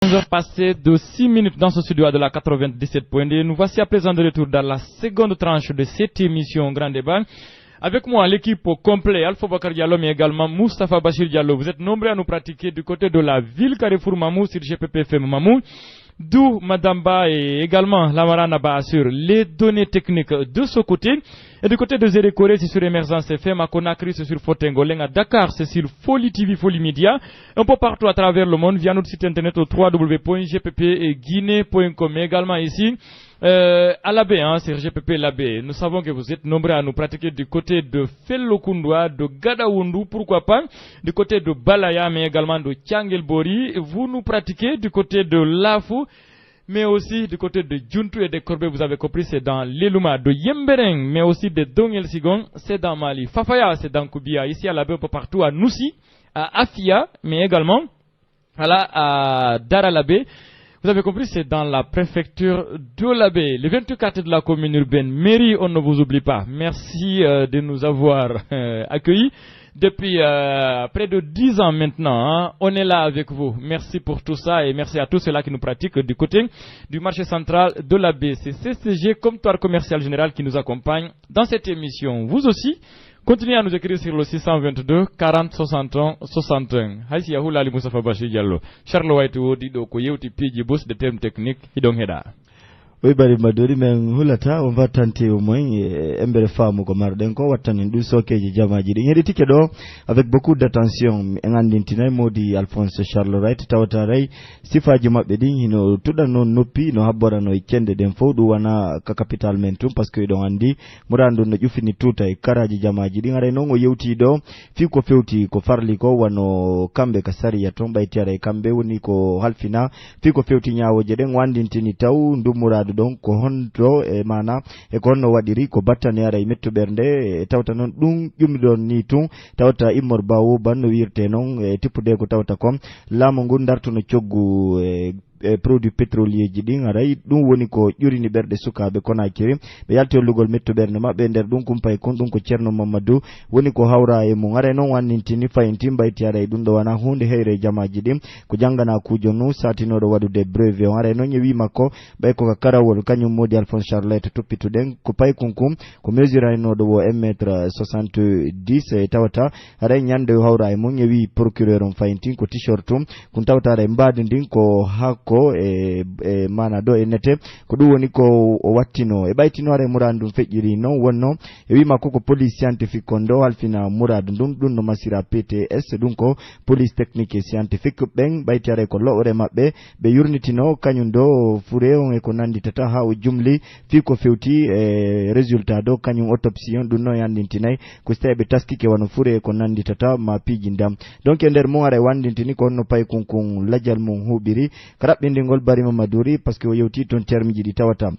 11h passées de 6 minutes dans ce studio de la 97.2. Nous voici à présent de retour dans la seconde tranche de cette émission Grand Débat. Avec moi, l'équipe au complet, Alpha Bakar Diallo, mais également Moustapha Bachir Diallo. Vous êtes nombreux à nous pratiquer du côté de la ville Carrefour Mamou sur GPPFM Mamou. D'où Madame Ba et également Lamarana Ba assure les données techniques de ce côté. Et du côté de Zérékoré, c'est sur Émergence FM, à Conakry, c'est sur Fotengolen, à Dakar, c'est sur Folie TV, Folie Media. Un peu partout à travers le monde via notre site internet au www.gppguinée.com. Mais également ici, à l'Abbé, c'est GPP l'Abbé. Nous savons que vous êtes nombreux à nous pratiquer du côté de Fellokundwa, de Gadaoundou, pourquoi pas, du côté de Balaya, mais également de Tchangelbori. Vous nous pratiquez du côté de Lafou, mais aussi du côté de Djuntu et de Korbe, vous avez compris, c'est dans l'Eluma, de Yembereng, mais aussi de Dongel Sigon, c'est dans Mali. Fafaya, c'est dans Koubia, ici à l'Abbé, un peu partout, à Noussi, à Afia, mais également à Daralabé. Vous avez compris, c'est dans la préfecture de l'Abbé. Les 24 de la commune urbaine, mairie, on ne vous oublie pas. Merci de nous avoir accueillis. Depuis près de 10 ans maintenant, on est là avec vous. Merci pour tout ça et merci à tous ceux-là qui nous pratiquent du côté du marché central de l'Abbé. C'est CCG, Comptoir Commercial Général, qui nous accompagne dans cette émission. Vous aussi, continuez à nous écrire sur le 622 40 61 61. Haïsi Yahoula Ali Moustapha Bachir Diallo. Charles White Wodi do ko yewti piji boss de termes techniques hidong heda. Oui, bari madori men hulata on va tenter au moins embere famu ko marden ko wattanin du sokeji jamaji di ngedi tike do avec beaucoup d'attention ngandintina modi Alphonse Charles Wright tawata ray sifaji mabbe di hino tuda non noppi no habbora no kende den fowdu wana ka capital men tum parce que do andi murando no jufini tuta e karaji jamaji di ngare no ngo yewti do fi ko fewti ko farli ko wano kambe kasari ya tomba itiare kambe woni ko halfina fi ko fewti nyawoje den wandintini taw ndumura donc ko honto e mana e konno wadiri ko battane ara metto bernde tawta non dum jumdon ni tun tawta immor bawo banno wirte non tippude ko tawta kom lamo ngun darto no cioggu produit pétrolier ji din aray dum woni ko jurini berde sukabe Konakiri be yalto lugol metto berne mabbe der dum kumpay kon dum ko Cerno Mamadou woni ko hawra e mo ngare non wannintini fayinti mbayti aray dum do wana hunde heyre jamaji dim ko jangana kujo nu satinodo wadude breve on aray non nyewi makko bay ko karawol kanyum modi Alphonse Charlotte toppituden ko pay kunkum ko mesure no do 1m70 tawata aray nyande hawra e mo nyewi procureur on fayinti ko t-shirtum kun tawta aray mbadi din ko hakko mana do enete ko du woni ko o wattino e baytinore murandum fejjiri non wonno e wi makko ko police scientifique kondo alfina muradu dum no masira PTS dum ko police technique et scientifique ben baytare ko lowre mabbe be yurnitino kanyum do fure on e ko nandi tata ha o jumli fi ko fewti résultat do kanyum autopsie on dum no yandintinay ko stebe taskike wano fure ko nandi tata ma piji ndam donc ender mo are wandintini ko no pay kunkun lajal mum hubiri bindingol bari Mamaduri parce que o yewti ton terme ji di tawata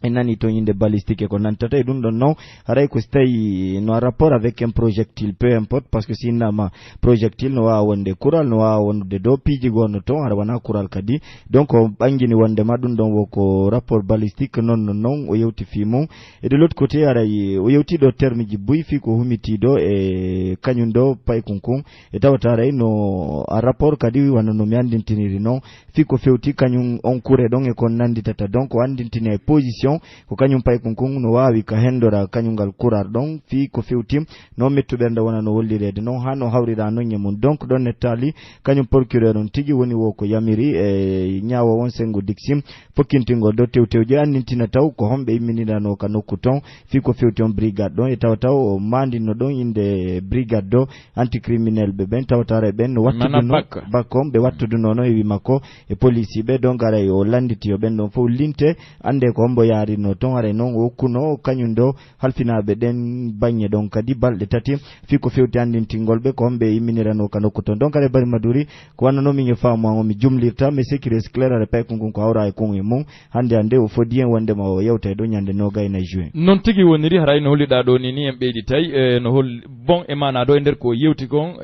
enani to yinde balistique ko nantata e dum don non haray ko stay no rapport avec un projectile peu importe parce que sinama projectile no wa wonde kural no wa wonde do piji gonno to har wana kural kadi donc o bangini wonde ma dum don ko rapport balistique non o yewti fimu et de l'autre côté haray o yewti do terme ji buy fi ko humiti do e kanyum do pay kunkun e tawata haray no a rapport kadi wana no mi andintiniri non fi ko fewti kanyum on kure don e kon nandi tata donc o andintini e position ko kanyum pay kunkun no wawi ka hendora kanyungal kurar don fi ko fewtim no mettu benda wona no wollirede non hano hawrira non nyemum donc don netali kanyum procureur on tigi woni wo ko yamiri nyaawo won sengo dixim fokkintingo do tewtewje annintina taw ko hombe imminida no ka nokkuton fi ko fewti on brigade don e taw mandi no don inde brigade do anticriminel be ben tawtare ben no wattudu no bakom be wattudu no e wi makko e police be don garay o landiti o ben don fo linte ande ko hombo yaari no ton are non o kuno kanyundo halfinabe den banye don kadi balde tati fi ko fewti andintingol be ko hombe iminira no kanoko ton donc ale bari Maduri ko wanno mi ngefaamo mi jumlirta mais sécurité claire re pay kungun ko awra e kungu mum hande o fodien wonde ma o yewta do nyande no gayna juin non tigi woniri haray no hollida do ni en beedi tay no hol bon e mana do e nder ko yewti gon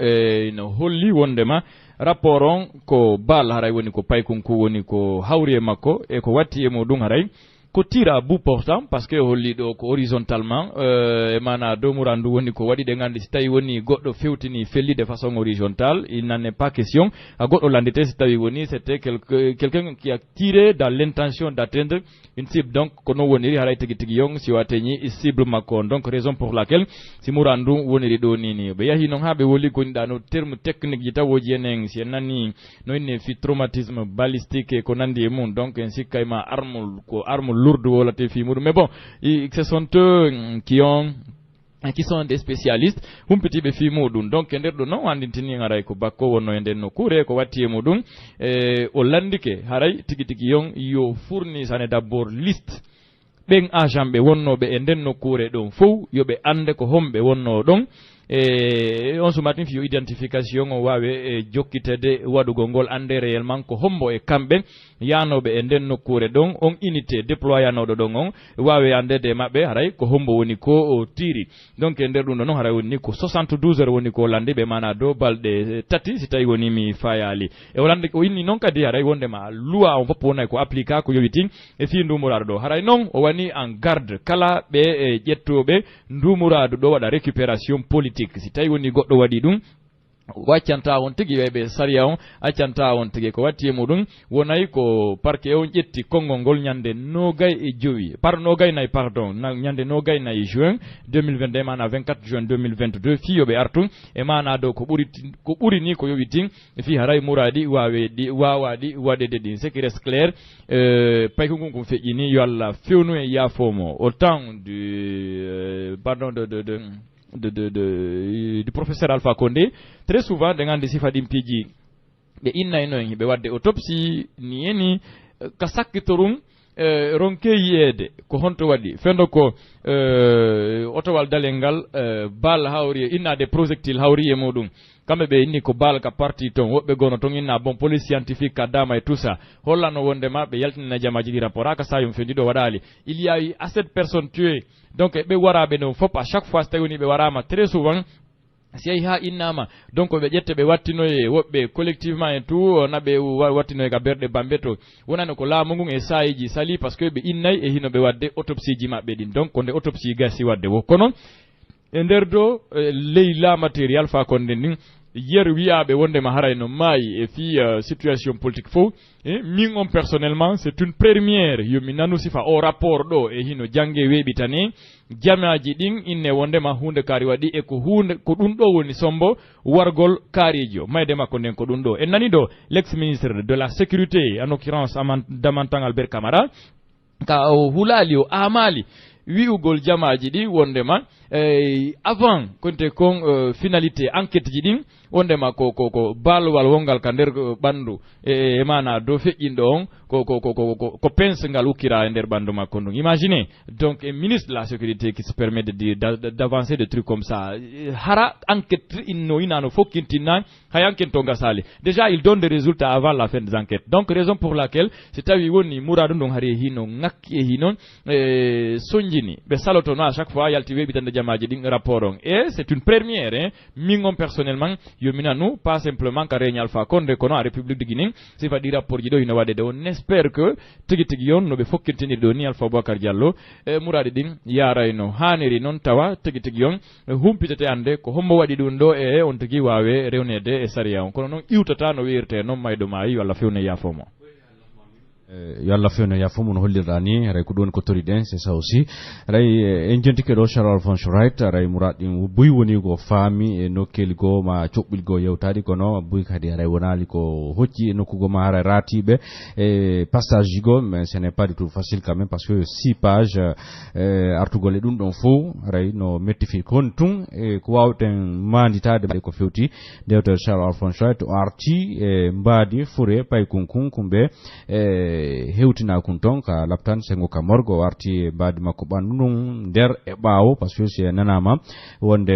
no holli wonde ma rapport on ko bal haray woni ko pay kunku woni ko hawri e makko e ko watti e modum haray ko tire à bout portant parce que holli do ko horizontalement e mana do murandu woni ko wadi de ngandi si tawi woni goddo fewtini felli de façon horizontale, il n'en est pas question a goddo landete si tawi woni c'était quelqu'un qui a tiré dans l'intention d'atteindre une cible. Donc kono woniri haray tigi yong si wateni cible makko. Donc raison pour laquelle si murandu woniri do nini be yahi non habe woli ko ndano terme technique jita woji enen si nani no ne fi traumatisme balistique ko nandi e mun. Donc ainsi kayma arme lourde wala te fi mudum. Mais bon, ce sont eux qui sont des spécialistes hum petit be fi mudum. Donc nder do non andintini ngaray ko bakko wonno e den no kure ko watti e mudum o landike haray tigi yon yo fourni sane d'abord liste ben agent be wonno be e den no kure don fou yo be ande ko hombe wonno don on se matin fi identification o wawe jokkitede wadugo ngol ande réellement ko hombo e kambe yanobe e den nokkure don on unité déployanodo don on wawe andede mabbe haray ko hombo woni ko o tiri. Donc nder dum non haray woni ko 72 heures woni ko lande be mana do balde tati si tawi woni mi fayali e lande ko inni non kadi haray wonde ma loi on foppo wona ko applica ko yowiti e fi ndumurado do haray non o wani en garde kala be jettobe ndumurado do wada récupération politique. Si tawi woni goddo wadi dum waccanta on tigi webe sariya on accanta on tigi ko watti mudum wonay ko parke on jetti kongol ngol nyande nogay e jowi nogay nay pardon nyande nogay nay juin 2022 mana 24 juin 2022 fi yobe artu e mana do ko buri ni ko yobitin fi haray muradi wawadi wadede din c'est clair pay ko feƴini yo Allah fewnu e yafomo au temps du pardon du professeur Alpha Condé. Très souvent dengan de sifa dimpiji be inna ino be wadde autopsie ni eni kasakitorum ronke yede ko honto wadi fendo ko otowal dalengal bal hawri inna de projectile hawri e modum kambe be inni ko bal ka parti ton wobbe gono ton inna bon police scientifique ka dama et tout ça hollano wonde ma be yaltina jamaji di rapport aka sayum fendido wadali il y a eu assez de personnes tuées. Donc be warabe no fop à chaque fois stawni be warama très souvent si ay ha innama donc be jette be wattino e wobbe collectivement et tout na be wattino e ga berde bambeto wonano ko laamu ngun e sayiji sali parce que be innay e hino be wadde autopsie ji mabbe din. Donc konde autopsie gasi wadde wo kono e nder do leyla matériel fa konde nin hier wiabe wonde ma haray no mayi e fi situation politique fo min personnellement c'est une première yomi nanu sifa o rapport do e hino jange webitane jamaji din inne wonde ma hunde kari wadi e ko hunde ko dun do woni sombo wargol karijo mayde makko nden ko dun do en nani do l'ex ministre de la sécurité en l'occurrence Damantan Albert Camara ka o hulali o amali wi'ugol jamaji di wondema avant konte kon finalité enquête ji din wondema ko balwal wongal ka nder bandu e mana do feƴƴindo on ko pense ngal ukira e nder bandu makko ndum. Imaginez donc un ministre de la sécurité qui se permet d'avancer des trucs comme ça hara enquête inno inano fokkintinna hay enquête to gasali déjà il donne des résultats avant la fin des enquêtes. Donc raison pour laquelle c'est tawi woni muradu ndon hari hino ngakki e hinon sonjini be salotono à chaque fois yalti webitande jamaji din rapport on et c'est une première mingom personnellement yomina nous pas simplement ka Régnal Alpha Condé kono a République de Guinée c'est va dire rapport ji do hino wade de on espère que tigi yon no be fokkintini do ni Alpha Boubacar Diallo muradi din yarayno haniri non tawa tigi yon humpitete ande ko hombo wadi dun do e on tigi wawe rewnede e sariya on kono non iwtata no wirte non maydo mayi walla fewne yafomo yalla fewno yafomo no hollirani ray ko don ko tori den c'est ça aussi ray en jentike do Charles von Schreight ray muradin buy woni go fami e nokkel go ma cobbil go yewtadi kono buy kadi ray wonali ko hocci e nokkugo ma ray ratibe e passage go mais ce n'est pas du tout facile quand même parce que 6 pages artugol e dum don fo ray no mettifi kontun e ko wawten manditade ko fewti dewter Charles von Schreight arti e mbadi fure pay kunkun kumbe hewtina kun ton ka laptan sengo ka morgo warti badi makko bandum der e bawo parce que c'est nanama wonde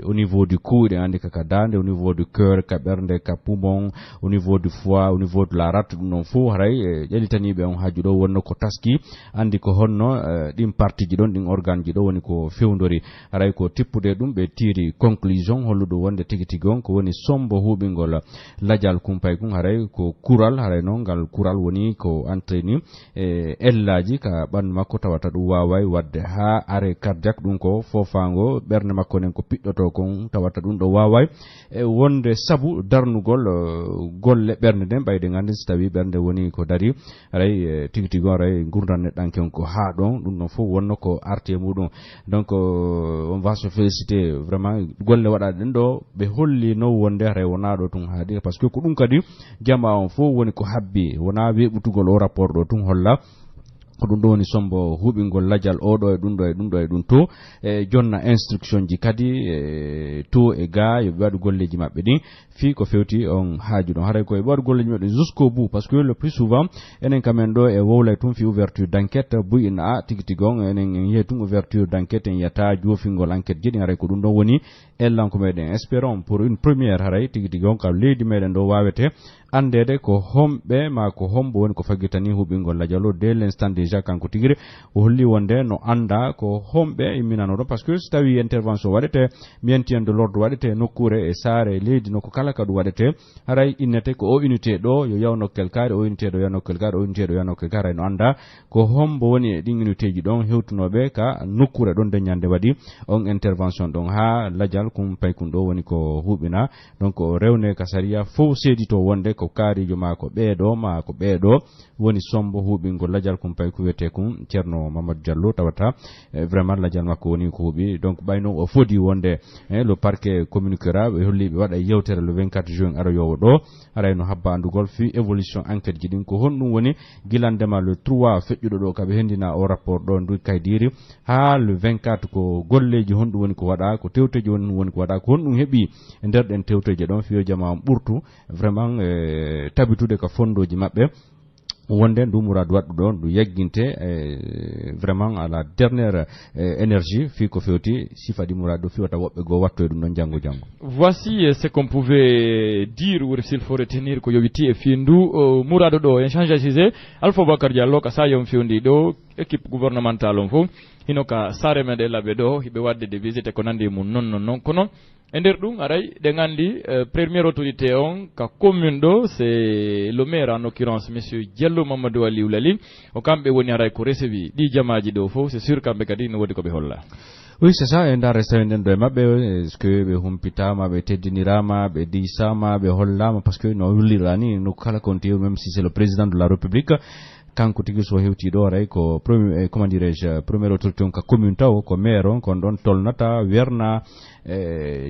au niveau du cou de andi ka dande au niveau du cœur ka bernde ka poumon au niveau du foie au niveau de la rate non fo haray jalítani be on hajudo wonno ko taski andi ko honno dim parti ji don din organe ji do woni ko fewndori haray ko tippude dum be tiri conclusion holludo wonde tigitigon ko woni sombo hubingol lajal kumpay kun haray ko kural haray non gal kural woni ni ko entraîni ellaji ka ban makko tawata du wawai wadde ha are cardiaque dum ko fofango berne makko nen ko piddoto kon tawata dum do wawai wonde sabu darnugol golle berne den bayde ngandi tawi bernde woni ko dari ray tigti gon ray gurdan danken ko ha don dum no fo wonno ko arte mudum donc on va se féliciter vraiment golle wada den do be holli no wonde ray wona do tun haadi parce que ko dum kadi jama on fo woni ko habbi wona webutugol o rapport do tun holla ko dum woni sombo hubingol lajal odo e dum to jonna instruction ji kadi to e ga yo wadu golleji mabbe din fi ko fewti on haaju don haray ko e wadu golleji mabbe jusqu'au bout parce que le plus souvent enen kamen do e wowlay tum fi ouverture d'enquête buina tigtigon enen yetum ouverture d'enquête en yata jofingol enquête jidi haray ko dum don woni ellan ko meden espérons pour une première haray tigtigon ka leydi meden do wawete andede ko hombe ma ko hombo woni ko fagitani hubingol lajalo dès l'instant déjà kanko tigire o holli wonde no anda ko hombe imminano do parce que stawi intervention wadete maintien de l'ordre wadete nokkure e sare leydi no ko kala kadu wadete haray innete ko o unité do yo yawno kelkare o unité do yawno kelkare o unité do yawno kelkare no anda ko hombo woni din unité ji don hewtunobe ka nokkure don de nyande wadi on intervention don ha lajal kum paykun do woni ko hubina donc rewne kasaria fo sedi to wonde ko kaarijo ma ko beedo woni sombo hubingol lajal kum pay ko wete kum Cerno Mamadou Diallo tawata vraiment lajal makko woni ko hubi donc bayno o fodi wonde le parquet communiquera be hollibe wada yewtere le 24 juin ara yowo do arayno habba andugol fi évolution enquête ji din ko honnum woni gilandema le 3 fejjudo do kabe hendina o rapport do ndu kaydiri ha le 24 ko golleji hondu woni ko wada ko tewteji woni ko wada ko honnum hebi e der den tewteji don fiyo jama burtu vraiment tabitude ka fondoji mabbe wonde ndu murad waddu don du yegginte vraiment à la dernière énergie fi ko fewti sifadi murad fi wata wobbe go watto dum non jango. Voici ce qu'on pouvait dire ou s'il faut retenir ko yowiti e findu murad do en change cisé Alpha Bakar Diallo ka sayom fiondi do équipe gouvernementale on fo hinoka sare mede labe do hibe wadde de visite ko nandi mun non kono ender dum aray de ngandi première autorité on ka commune do c'est le maire en l'occurrence monsieur Diallo Mamadou Ali Oulali o kambe woni aray ko recevi di jamaji do fo c'est sûr kambe kadi no wodi ko be holla. Oui, c'est ça, et dans restaurant de mabbe, est-ce que be humpitama, be teddinirama, be disama, be hollama, parce que no ulirani, no kala konti, même si c'est le président de la République, kanko tigi so hewti do ray ko premier comment dirais-je premier autorité ka commune taw ko maire on kon don tolnata werna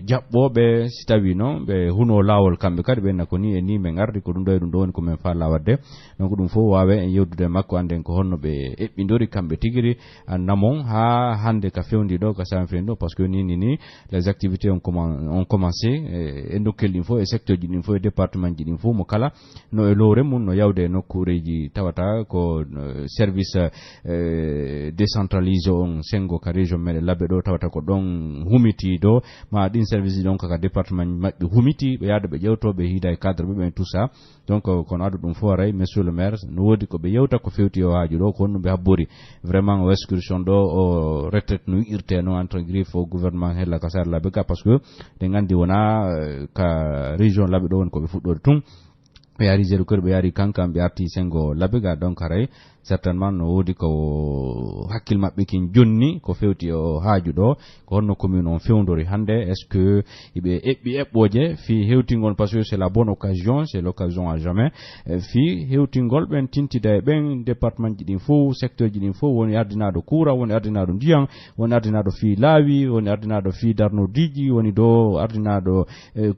jabbobe sitawi non be huno lawol kambe kadi be nakoni e ni me ngardi ko dum do dum don ko men fa lawadde donc dum fo wawe en yewdude makko anden ko honno be ebbindori kambe tigiri namon ha hande ka fewndi do ka sanfrendo parce que ni les activités ont commencé et nokkel info et secteur ji info et département ji info mo kala no e lore mun no yawde nokkureji tawata ko service décentralisé on sengo ka région mele labbe do tawata ko don humiti do ma din service donc ka département mabbe humiti be yada be jewto be hida e cadre be tout ça donc kon adu dum fo ray monsieur le maire no wodi ko be yewta ko fewti o haaju do ko no be habbori vraiment o excursion do o retraite no irte no entre griffe au gouvernement hella ka sar labbe ka parce que de ngandi wona ka région labbe do won ko be fuddo tum be yari zero ko be yari kankam be arti sengo labbe ga donc ray certainement no wodi ko hakkil mabbe kin jonni ko fewti o haaju do ko honno commune on fewndori hande est-ce que ibe ebbi ebboje fi hewtingol parce que c'est la bonne occasion, c'est l'occasion à jamais fi hewtingol ben tintida ben département ji din fo secteur ji din fo woni ardinado coura woni ardinado ndiyam woni ardinado fi laawi woni ardinado fi darno diji woni do ardinado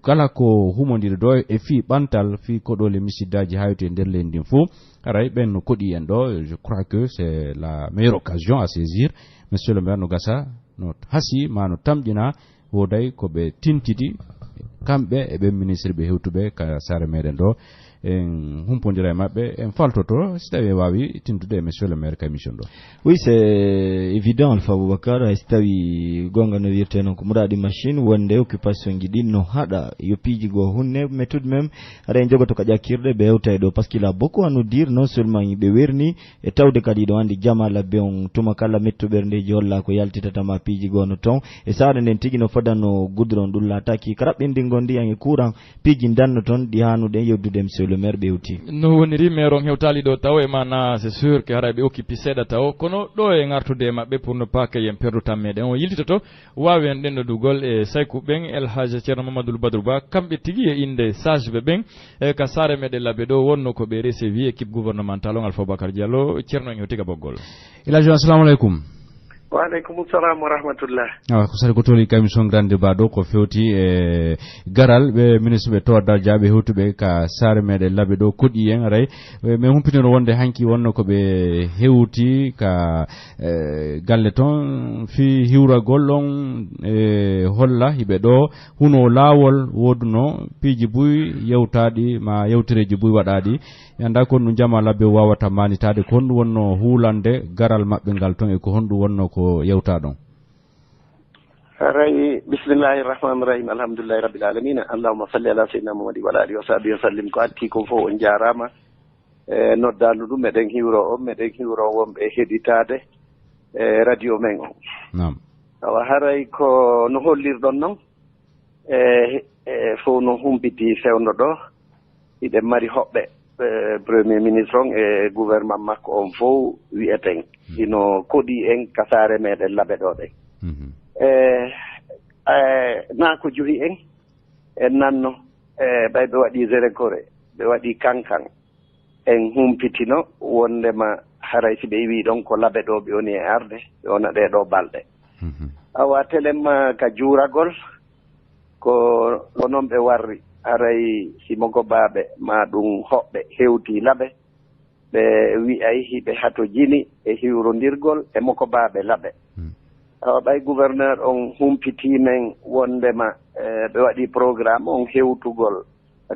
kala ko humondiri do e fi bantal fi ko do le misidaji hayte der len din fo aray ben no kodi en do. Je crois que c'est la meilleure occasion à saisir. Monsieur le maire Nogassa, notre hasi ma no tamdina woday ko be tintidi kambe e be ministre be hewtube ka sare meden do en humpondira mabbe en faltoto stawi wawi tintude monsieur le maire ka mission do. Oui, c'est évident Alpha Boubacar stawi gonga no wirte non ko muradi machine wonde occupation ji din no hada yopiji go hunne mais tout de même ara en jogoto ka jakirde be hewtay do parce qu'il a beaucoup à nous dire non seulement be werni e tawde kadi do andi jamala be on tuma kala metto bernde jolla ko yaltitata ma piji go no ton e saade nen tigi no fadano goudron dulla taki karabbe ndingondi en courant piji danno ton di hanude yewdude monsieur le le maire ɓewti no woniri maire on hewtali ɗo taw e mana c'est sûr que hara ɓe occupi seeɗa taw kono ɗo e gartude maɓɓe pour ne pas que yen perdu tan meɗen o yiltitoto wawi en ɗennodugol e saykou ɓen El Hadj ceerno Mamadou Badrou Ba kamɓe tigui e inde sage ɓe ɓen e ka saare meɗen labbe ɗo wonno ko ɓe recevi équipe gouvernemental on Alpha Bakar Diallo ceerno en hewtiga boggol El Hadj assalamu aleykum. Wa alaikum salam wa rahmatullah. Ko sari ko toli commission grande baɗo ko fewti e garal ɓe ministre ɓe towardal jaaɓe hewtuɓe ka saare meɗen labbe ɗo koɗi en aray min humpitino wonde hanki wonno ko ɓe hewti ka galle ton fi hiwragol ɗon e holla hiɓe ɗo huno laawol woduno piiji buy yewtaɗi ma yewtereji buy waɗaɗi anda kon ɗum jama labbe wawata manitade ko honɗum wonno huulande garal maɓɓe ngal ton e ko honɗum wonno ko yewta ɗon. Ray bismillahir rahmanir rahim alhamdulillahi rabbil alamin allahumma salli ala sayyidina muhammad wa ala alihi wa sahbihi wa sallim ko atti ko fo on jarama noddalu ɗum meɗen hiwro wonɓe heɗitade radio men o nam awa haray ko no hollirɗon noon fof no humpiti fewno ɗo iɗen mari hoɓɓe premier ministre on e gouvernement makko on fof wiyeten ino koɗi en kasare meɗen laɓe ɗo ɗen na ko joyi en nanno ɓay ɓe waɗi gérécoré ɓe waɗi kankan en humpitino wondema haray si ɓe wi ɗon ko laɓe ɗo ɓe woni e arde ɓe wona ɗeɗo balɗe awa telemma ka juuragol ko onon ɓe warri haray simoko baaɓe ma ɗum hoɓɓe hewti laɓe ɓe wi'ay hiɓe hato jini e hiwrodirgol e moko baaɓe laɓe awa ɓay gouverneur on humpitimen wondema ɓe waɗi programme on hewtugol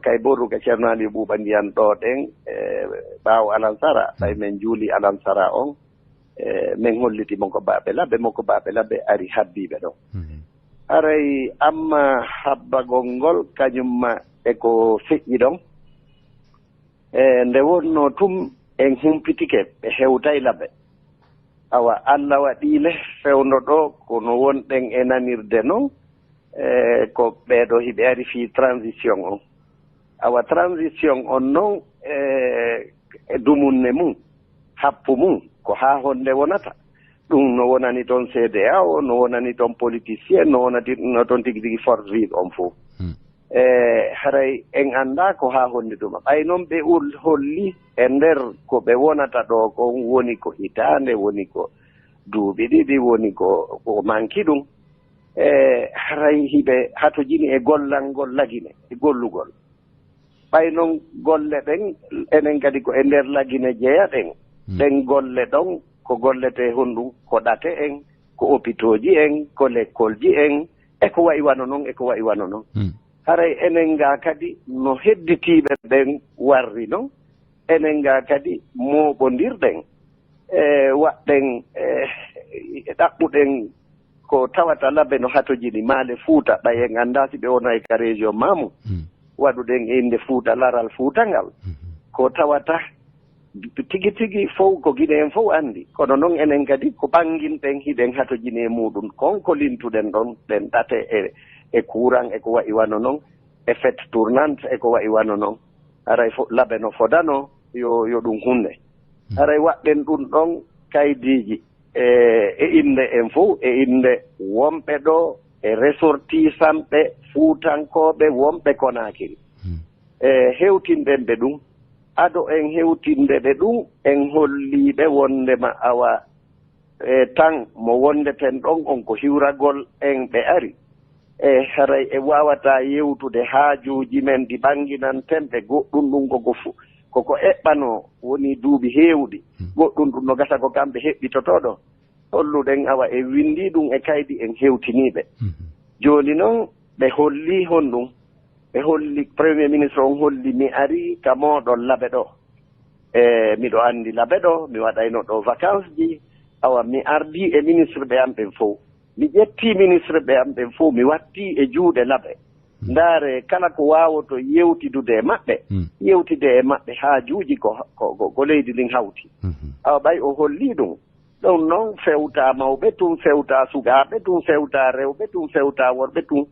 kay boru ka ceerno Ali Ɓuuɓa ndiyan ɗo ɗen ɓaawo Alansara ɓay min juuli Alansara on min holliti moko baaɓe laɓe ari habbiɓe ɗon haray amma habbagol ngol kañumma eko feƴƴi ɗon nde wonno tum en humpitike ɓe hewtay laɓe awa Allah waɗile fewno ɗo kono wonɗen e nanirde noon ko ɓeeɗo hiɓe ari fi transition on awa transition on noon e dumunne mum happu mum ko haa honde wonata ɗum no wonani toon CDA o no wonani toon politicien no toon tigi tigi force vive on fof haray en annda ko haa honde ɗuma ɓay noon ɓe holli e nder ko ɓe wonata ɗo ko woni ko hitaande woni ko duuɓi ɗiɗi woni ko manki ɗum haray hiɓe hato jini e gollangol lagine e gollugol ɓay noon golle ɗen enen kadi ko e nder lagine jeeya ɗen ɗen golle ɗon ko gollete honɗum ko ɗate en ko hôpitaux ji en ko l'école ji en eko wayi wano noon haray enen ga kadi no hedditiɓe ɓen warri noon enen ga kadi moɓodirɗen waɗɗen ɗaɓɓuɗen ko tawata laɓe no hatojiɗi maale Fuuta ɓay en anda si ɓe wona e ka région Mamou waɗuɗen inde Fuuta laral Fuutangal ko tawata tigi tigi fof ko guine en fof andi kono noon enen kadi ko ɓanginɗen hiɗen hatojini e muɗum konko lintuɗen ɗon ɗen ɗate e courant eko wayi wano noon e fête tournante eko wayi wano noon haray laɓe no fodano yo ɗum hunde haray waɗɗen ɗum ɗon kaydiji e inde en fof e inde wonɓe ɗo e ressortisanɓe fuutankoɓe wonɓe Konakiri hewtinɗen ɓe ɗum ado en hewtinde ɓe ɗum en holliɓe wondema awa tan mo wondeten ɗon on ko hiwragol en ɓe ari haray e wawata yewtude haajuji men ɗi ɓanginanten ɓe goɗɗum ɗum koko eɓɓano woni duuɓi heewɗi goɗɗum ɗum no gasa ko kamɓe heɓɓitotoɗo holluɗen awa e windi ɗum e kaydi en hewtiniɓe joni noon ɓe holli honɗum ɓe holli premier ministre on holli mi ari ka moɗon laɓe ɗo miɗo andi laɓe ɗo mi waɗayno ɗo vacance ji awa mi ardi e ministre ɓe am ɓen fof mi ƴetti ministre ɓe am ɓen fof mi watti e juuɗe laɓe ndaare kala ko wawoto yewtidude e maɓɓe yewtide e maɓɓe haajuji ko leydi ndin hawti awa ɓay o holli ɗum ɗon noon fewta mawɓe tun fewta sukaaɓe tun fewta rewɓe tun fewta worɓe tun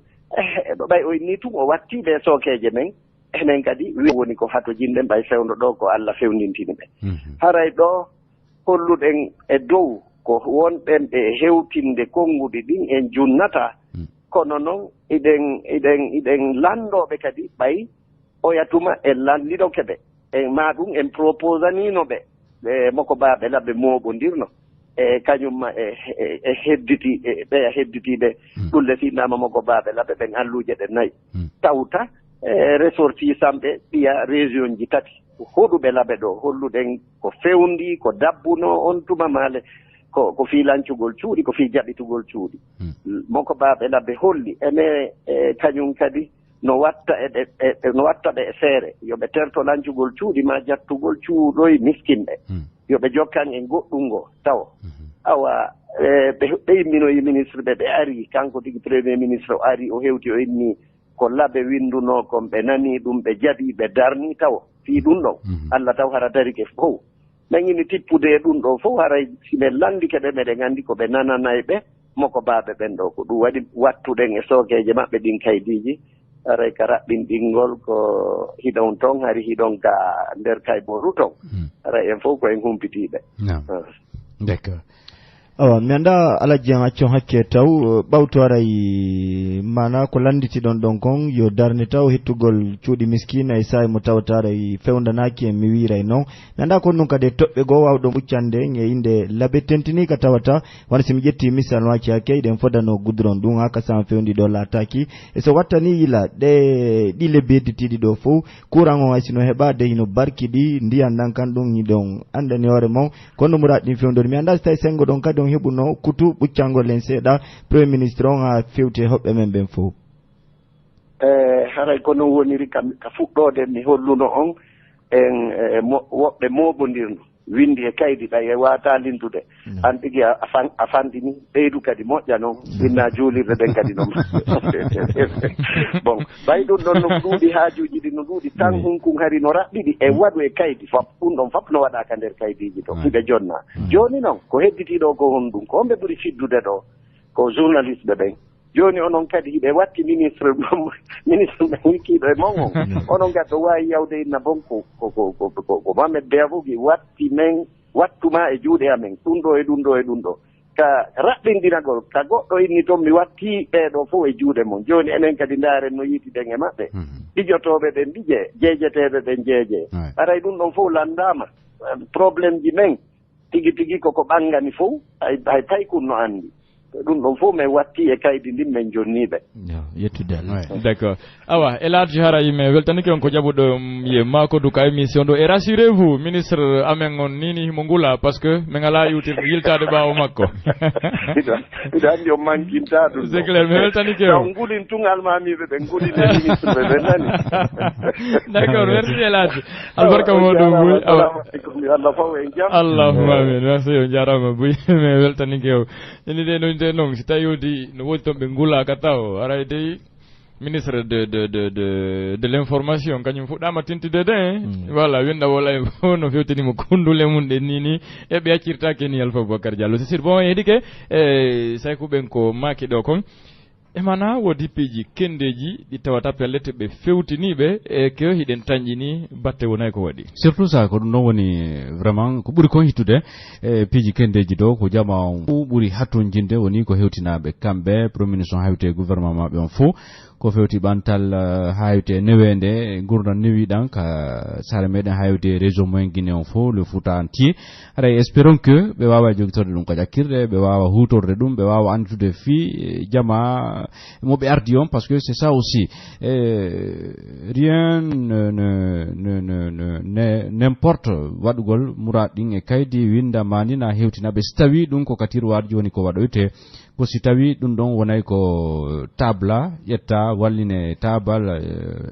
ɓay o inni tun o wattiɓe sookeje men enen kadi woni ko hato jinden ɓay fewndo ɗo ko Allah fewndintini ɓe haray ɗo holluɗen e dow ko wonɗen ɓe hewtinde konnguɗi ɗin en junnata kono noon iɗen lanndooɓe kadi ɓay oyatuma en landiɗoke ɓe en ma ɗum en proposanino ɓe moko baaɓe laɓe mooɓondirno e kañumma e hedditi ɓeya hedditiɓe ɗulle finnama moko baaɓe laɓe ɓen alluje ɗe nayi tawta ressortissant ɓe ɓiya région ji tati hoɗuɓe laɓe ɗo holluɗen ko fewndi ko dabbuno on tuma maale ko fiilancugol cuuɗi ko fii jaɓitugol cuuɗi moko baaɓe laɓe holli ene kañum kadi no watta ɓe e feere yoɓe terto lancugol cuuɗi ma jattugol cuuɗoye miskinɓe yoɓe jokkan en goɗɗum ngo taw awa ɓe imminoyi ministre ɓe ari kanko tigi premier ministre o ari o hewti o inni ko laɓe winduno kon ɓe nani ɗum ɓe jaɓi ɓe darni taw fii ɗum ɗon Allah taw hara darike fof nañini tippude ɗum ɗo fof haray siɓe landike ɓe meɗen anndi ko ɓe nananayi ɓe moko baaɓe ɓen ɗo ko ɗum waɗi wattuɗen e sookeje maɓɓe ɗin kaydiji aray ka raɓɓinɗingol ko hiɗon toon hari hiɗon ka nder kayboru toon aray en fof ko en humpitiɓe d'accord awa mi anda alaji en accon hakke taw ɓawto aray mana ko landiti ɗon kon yo darne taw hettugol cuuɗi miskina e sahi mo tawata aray fewndanaki en mi wiray noon mi anda kon ɗum kadi e toɓɓe goo wawɗon ɓuccande e inde laabe tentini ka tawata wona somi ƴetti misal waki hakke eɗen fodano goudron ɗum haka sama fewndi ɗo laataki e so wattani yila ɗi lebbi hedditiɗi ɗo fof courant o haysino heɓade hino barki ɗi ndiyan ɗan kan ɗum hiɗon andani hoore mon kono muraɗ ɗin fewndori mi anda so tawi sengo ɗon kadi on heɓuno kutu ɓuccangol len seeɗa premier ministre on ha fewti hoɓɓe men ɓen fof haray ko noon woniri ka fuɗɗode mi holluno on en woɓɓe mooɓondirno windi e kaydi ɗa e wata lindude an tigi a fandini ɓeydu kadi moƴƴa noon winna juulirde ɗen kadi noon bon ɓay ɗum ɗon no ɗuuɗi haajuji ɗi no ɗuuɗi tan hunkun hari no raɓɓiɗi e waɗu e kaydi fop ɗum ɗon fop no waɗaka nder kaydiji to ɓiɓe jonna joni noon ko hedditiɗo ko hon ɗum ko ɓe ɓuri fiddude ɗo ko journaliste ɓe ɓen joni onon kadi hiɓe watti ministre ɓen wikkiɗo e mon on onon kadi ɗo wawi yawde inna bon ko mamed beavugi watti men wattuma e juuɗe amen ɗum ɗo e ɗum ɗo e ɗum ɗo ka raɓɓindiragol ka goɗɗo inni toon mi watti ɓeeɗo fof e juuɗe mon joni enen kadi ndaaren no yiitiɗen e maɓɓe ɗijotoɓe ɓen ɗije jeejeteɓe ɓen jeeje aray ɗum ɗon fof landama probléme ji men tigi tigi koko ɓangani fof hay paykunno anndi ɗum ɗon fof min watti e kaydi ndin min jonniɓe yettude Allah d' accord awa Eladji Hara yimɓe weltanike on ko jaɓuɗo ye makodou ka émission ɗo et rassurez vous ministre amen on nini himo ngula par ce que min ala yiltade ɓawo makko mbiɗa anndi o manquinta ɗum c'est clair mi weltanike o ngulin tun almamiɓe ɓe ngulini ministre ɓe ɓe nani d' accord merci Eladji albarka moɗum Buy Allah faw en jam allahuma amin merci o jarama Buy mi weltanike o eni de no non si tawi wodi no wodi toon ɓe ngulaka taw aray dey ministre de l'information kañum fuɗɗama tintide de voilà winda wola e fof no fewtinimo kundule mum ɗen nini e ɓe accirtake ni Alpha Boubacar Diallo c'est sûr bon heeɗike e saykuɓen ko maki ɗo kon e mana wodi piiji kendeji ɗi tawata pellete ɓe fewtiniɓe e ko hiɗen tañƴini batte wonay ko waɗi surtout ça ko ɗum ɗon woni vraiment ko ɓuri kon hittude e piiji kendeji ɗo ko jama fu ɓuri hattojinde woni ko hewtinaɓe kamɓe premier ministre hawte gouvernement maɓe on fou ko fewti ɓantal hawte newende gurdam newiɗan ka sare meɗen hawte région moyen guiné on fo le fouta entier haɗa espérons que ɓe wawa jogitorde ɗum ko ƴakkirɗe ɓe wawa hutorde ɗum ɓe wawa andude fi jama moɓe ardi on par ce que c'est ça aussi rien n'importe waɗugol murad ɗin e kaydi windama ni na hewtinaɓe so tawi ɗum ko katirwar joni ko waɗoyte ko si tawi ɗum ɗon wonay ko table ƴetta walline table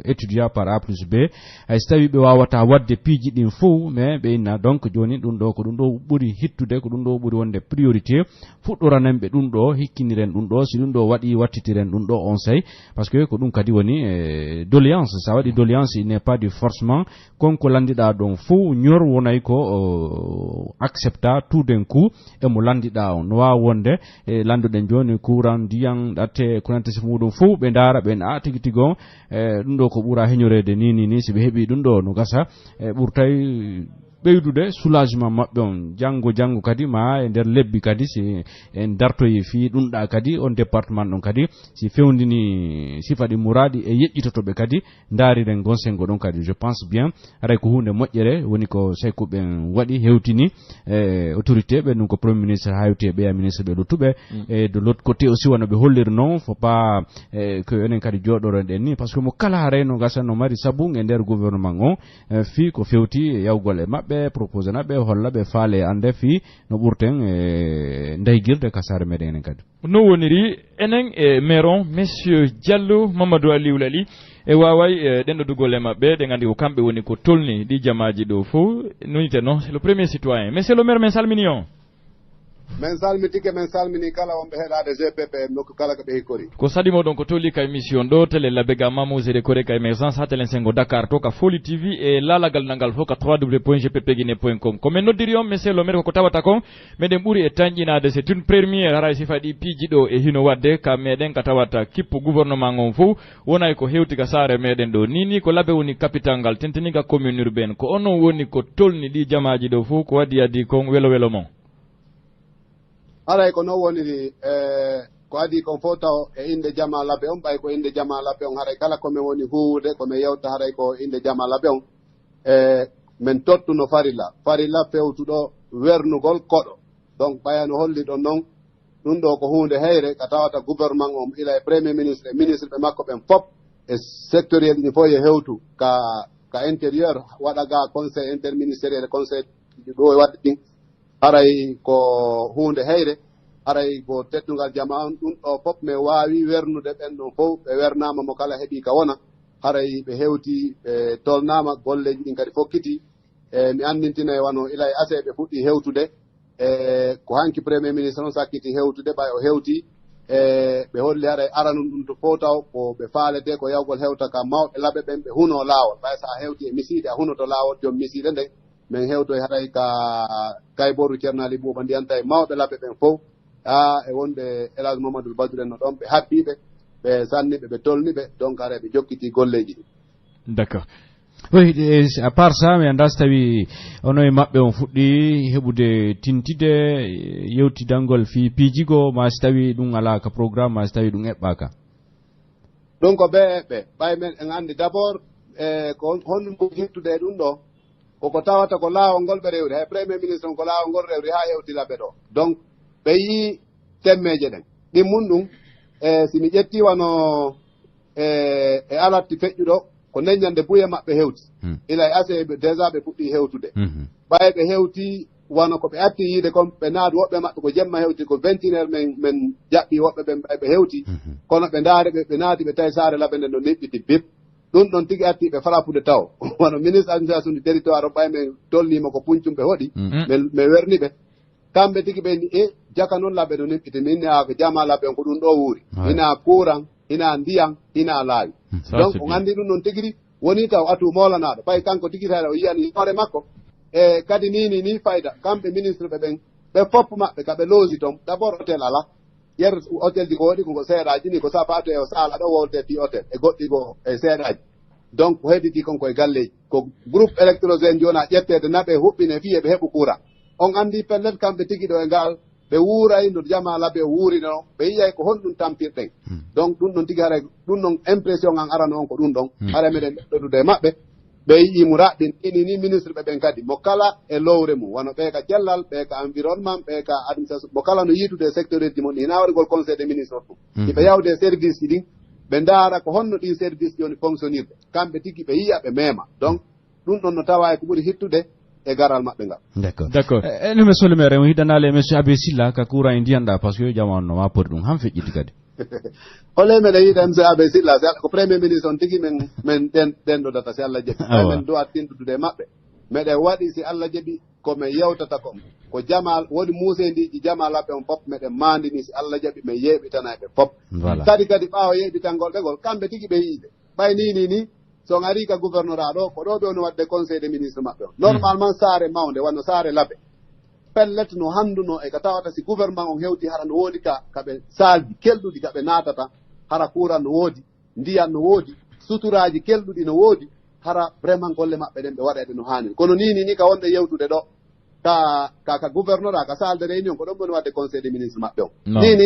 étudiant par A plus B hay so tawi ɓe wawata wadde piiji ɗin fof mais ɓe inna donc joni ɗum ɗo ko ɗum ɗo ɓuri hittude ko ɗum ɗo ɓuri wonde priorité fuɗɗoranen ɓe ɗum ɗo hikkiniren ɗum ɗo si ɗum ɗo waɗi wattitiren ɗum ɗo on say par ce que ko ɗum kadi woni doléance sa waɗi doléance il n'est pas du forcement konko landiɗa ɗon fof ñor wonay ko accepta tout d'un coup emo landiɗa on no wawa wonde landuɗen joni courant ndiyam ɗatte ko nante sifo muɗum fof ɓe ndaara ɓe ben tigi tigon dum do ko bura henyorede ni sibe hebi dum do no gasa burtay ɓeydude soulagement maɓɓe on janggo kadi ma e nder lebbi kadi si en dartoyi fi ɗumɗa kadi on département ɗon kadi si fewndini sifaɗi muradi e yeƴƴitotoɓe kadi daariren gonsengo ɗon kadi je pense bien aray ko hunde moƴƴere woni ko saykuɓen waɗi hewtini autorité ɓe ɗum ko premier ministre hawti e ɓeya ministre ɓe luttuɓe e de l'autre côté aussi wona ɓe holliri noon faut pas que enen kadi joɗoren ɗen ni par ce que mo kala haray no gasa no mari sabu e nder gouvernement on fi ko fewti yawgol e maɓɓe proposé naɓe holla ɓe faale ande fi no ɓurten ndaygirde ka saare meɗen enen kadi no woniri enen e mairon monsieur Diallo Mamadou Aliou Lali e waway ɗen ɗo dugole maɓɓe ɗe gandi ko kamɓe woni ko tolni ɗi jamaji ɗo fo nonite noon c'est le premier citoyen monsieur le maire men salmini on men salmitike men salmini kala wonɓe heɗade GPP nokku kala ko ɓe hikkori ko saɗimo ɗon ko tolli ka émission ɗo télé labega mamose de koré ka émergence ha télé sengo Dakar to ka Foli TV e lalagal nangal fof ka www.gppguiné.com komin noddiri on monsieur le maire koko tawata kon meɗen ɓuuri e tañƴinade c'est une première haray sifaɗi piiji ɗo e hino wadde ka meɗen ka tawata kippu gouvernement on fof wonay ko hewti ka saare meɗen ɗo nini ko laabe woni capital ngal tentiniga commune urbaine ko onon woni ko tolni ɗi jamaji ɗo fof ko waɗi adi kon welo mon haray ko noon woniri ko adi kon fof taw e inde jama labbe on ɓay ko inde jama labbe on haray kala komin woni huwude komin yewta haray ko inde jama labbe on min tottuno farilla fewtuɗo wernugol koɗo donc ɓayano holli ɗon noon ɗum ɗo ko hunde heyre ka tawata gouvernement on ila e premier ministre e ministre ɓe makko ɓen fop e sectoriel ɗi fof e hewtu ka intérieur waɗa ga conseil interministériel e conseil ɗo e waɗde ɗin haray ko hunde heyre haray ko teddungal jama on ɗum ɗo fof mi wawi wernude ɓen ɗon fof ɓe wernama mo kala heeɓi ka wona haray ɓe hewti ɓe tolnama golleji ɗin kadi fokkiti mi andintina e wano ila e ase ɓe fuɗɗi hewtude ko hanki premier ministre on sakkiti hewtude ɓay o hewti ɓe holli haray aranum ɗum to fof taw ko ɓe faalete ko yawgol hewta ka mawɓe laaɓe ɓen ɓe huno laawol ɓay sa hewti e misiide a hunoto laawol joom misiide nden min hewtoy haray ka kayboru ceernali ɓuuɓa ndiyanta e mawɓe labɓe ɓen fof e wonde Elhadji Mamadou Badou en no ɗon ɓe habbiɓe ɓe sanniɓe ɓe tolniɓe donc ara ɓe jokkiti golleji ɗi d'accord oui à part ça mi anda so tawi ono e maɓɓe on fuɗɗi heɓude tintide yewtidangol fi piijigo ma so tawi ɗum ala ka programme ma so tawi ɗum eɓɓaka ɗum ko ɓe ɓay men en andi d' abord ko honɗum ko hittude e ɗum ɗo koko tawata ko laawol ngol ɓe rewri hay premier ministre on ko laawol ngol rewri ha yewtilaɓe ɗo donc ɓe yii temmeje ɗen ɗin mum ɗum simi ƴetti wano e alatti feƴƴuɗo ko neññande buye maɓɓe hewti ila e ase déjà ɓe puɗɗi hewtude ɓaye ɓe hewti wano ko ɓe atti yiide kon ɓe naadu woɓɓe maɓɓe ko jemma hewti ko 21 heures men jaɓɓi woɓɓe ɓen ɓay ɓe hewti kono ɓe ndaare ɓe naati ɓe tawi saare laɓe nden no neɓɓiti bip ɗum ɗon tigi atti ɓe frapude taw wano ministre administration du territoire o ɓay men tolnima ko puncum ɓe hoɗi mi werni ɓe kamɓe tigi ɓe ni jaka noon laɓe no neɓɓiti min ko jama laɓe on ko ɗum ɗo wuuri ina courant ina ndiyam ina laawi donc o gandi ɗum noon tigiri woni taw atu molanaɗo ɓay kanko tigi taɗa o yiyani hoore makko e kadi ni fayda kamɓe ministre ɓe ɓen ɓe fopp maɓɓe kaɓe loosi toon d' abord hôtel ala yer hôtel ji ko waɗi koko seeɗaji ni ko sapato e o saala ɗo wolte ti hôtel e goɗɗi ko e seeɗaji donc ko heɗiti konko e galleji ko groupe électrogène joni a ƴettede naɓe huɓɓine fiye ɓe heɓu courant on andi pellet kamɓe tigi ɗo e ngal ɓe wuuray no jama labbe o wuurino ɓe yiyay ko honɗum tampirɗen donc ɗum ɗon tigi haray ɗum ɗon impression an arano on ko ɗum ɗon haɗa meɗen ɗoɗude maɓɓe ɓe yii mu raɓɓin ini ni ministre ɓe ɓen kadi mo kala e lowre mum wano ɓe ka cellal ɓe ka environnement ɓe ka administration mo kala no yiitude secteur uji mon hina waɗigol conseil des ministres ɗum iɓe yawde service ji ɗin ɓe ndaara ko honno ɗin service joni fonctionnirde kamɓe tigi ɓe yiya ɓe meema donc ɗum ɗon no tawa e ko ɓuri hittude e garal maɓɓe ngal d'accord ene monsieur le maire mi hiɗanale monsieur Abbé Sylla ka courant e ndiyanɗa par ce que jamanu no ma poti ɗum han feƴƴiti kadi hole meɗen yiiɗa monsieur Abbé Sylla ko premier ministre on tigi men ɗenɗodata si Allah jaɓi men duwa tindudude e maɓɓe meɗen waɗi si Allah jaɓi komin yewtata ko jamal woodi muusendiji jamalaɓe on fof meɗen mandini si Allah jaɓi min yeɓitana ɓe fof kadi ɓaawa yeɓitangol ɓegol kamɓe tigi ɓe yiiɓe ɓay ni so ari ka gouverneur ɗo ko ɗo ɓe woni wadde conseil des ministres maɓɓe on normalement saare mawde wonno saare labbe pellet no handuno e ka tawata si gouvernement on hewti hara no woodi kaɓe saalji kelɗuɗi kaɓe natata hara courant no woodi ndiyan no woodi suturaji kelɗuɗi no woodi hara vraiment golle maɓɓe ɗen ɓe waɗede no haniri kono ni ka wonɓe yewtude ɗo ka gouverneur ka salle de réunion ko ɗon woni wadde conseil des ministres maɓɓe o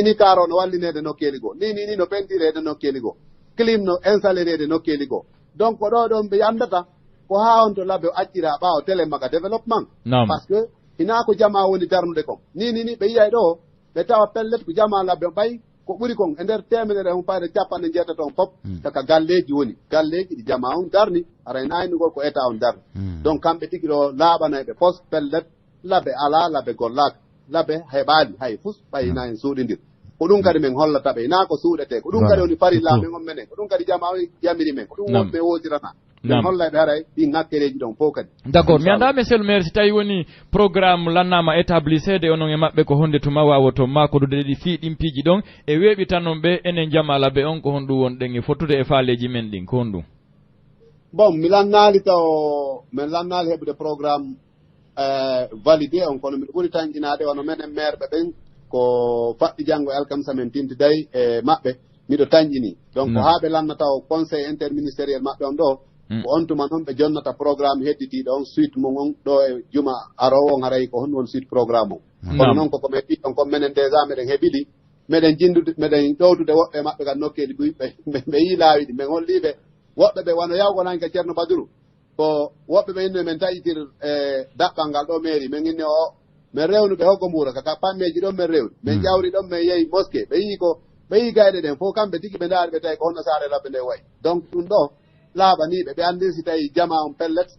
ni karo no wallinede nokkeli goo ni no pentirede nokkeli goo clim no installérede nokkeli goo donc ko ɗo ɗon ɓe andata ko ha on to labbe accira ɓaawo télé maga développement par ce que hina ko jama woni darnude kon ni ɓe yiyay ɗo ɓe tawa pellet ko jama labbe ɓay ko ɓuri kon e nder temenere humpade capanɗe jeetato on fof kaka galleji woni galleji ɗi jama on darni aray naynugol ko état on darni donc kamɓe tigi ɗo laaɓanayɓe poste pellet labbe ala labbe gollaka labbe heɓali hay fus ɓayina en suuɗidir ko ɗum kadi min hollataɓe hina ko suuɗete ko ɗum kadi woni farilla men on menen ko ɗum kadi jama o yamiri men ko ɗum wonɓe wosirata min hollaɓe haray ɗi ŋakkereji ɗon fof kadi d' accord mi anda monsieur le maire si tawi woni programme lannama établisséde onon e maɓɓe ko honde tuma wawoto makodude ɗi fiiɗimpiji ɗon e weeɓi tan on ɓe enen jamalaɓe on ko honɗum wonɗen e fottude e faaleji men ɗin ko honɗum bon mi lannali taw min lannali heɓude programme validé on kono miɗo ɓuri tanƴinade wono menen maire ɓe ɓen ko faɗɗi janngo alkamisa men tintiday e maɓɓe miɗo tanƴini donc haa ɓe lannata o conseil interministériel maɓɓe on ɗo ko on tuma noon ɓe jonnata programme hedditiɗo on suite mum on ɗo e juma arowo on haray ko honɗum won suite programme on kono noon koko men ɗiɗon kon menen déjà meɗen heɓiɗi meɗen jindude meɗen ɗowdude woɓɓe maɓɓe kadi nokkeli ɓe yi laawiɗi min holliɓe woɓɓe ɓe wano yawgonani ka ceerno baduru ko woɓɓe ɓe inno men taƴitir e daɓɓal ngal ɗo mairie min inni o min rewnu ɓe hoggo mbuura kaka pammeji ɗon min rewni min ƴawri ɗon min yeehi mosqué ɓe yi gayɗe ɗen fof kamɓe tigi ɓe ndaari ɓe tawi ko honno saare labbe nde wayi donc ɗum ɗo laaɓaniɓe ɓe anndiri si tawi jama on pellet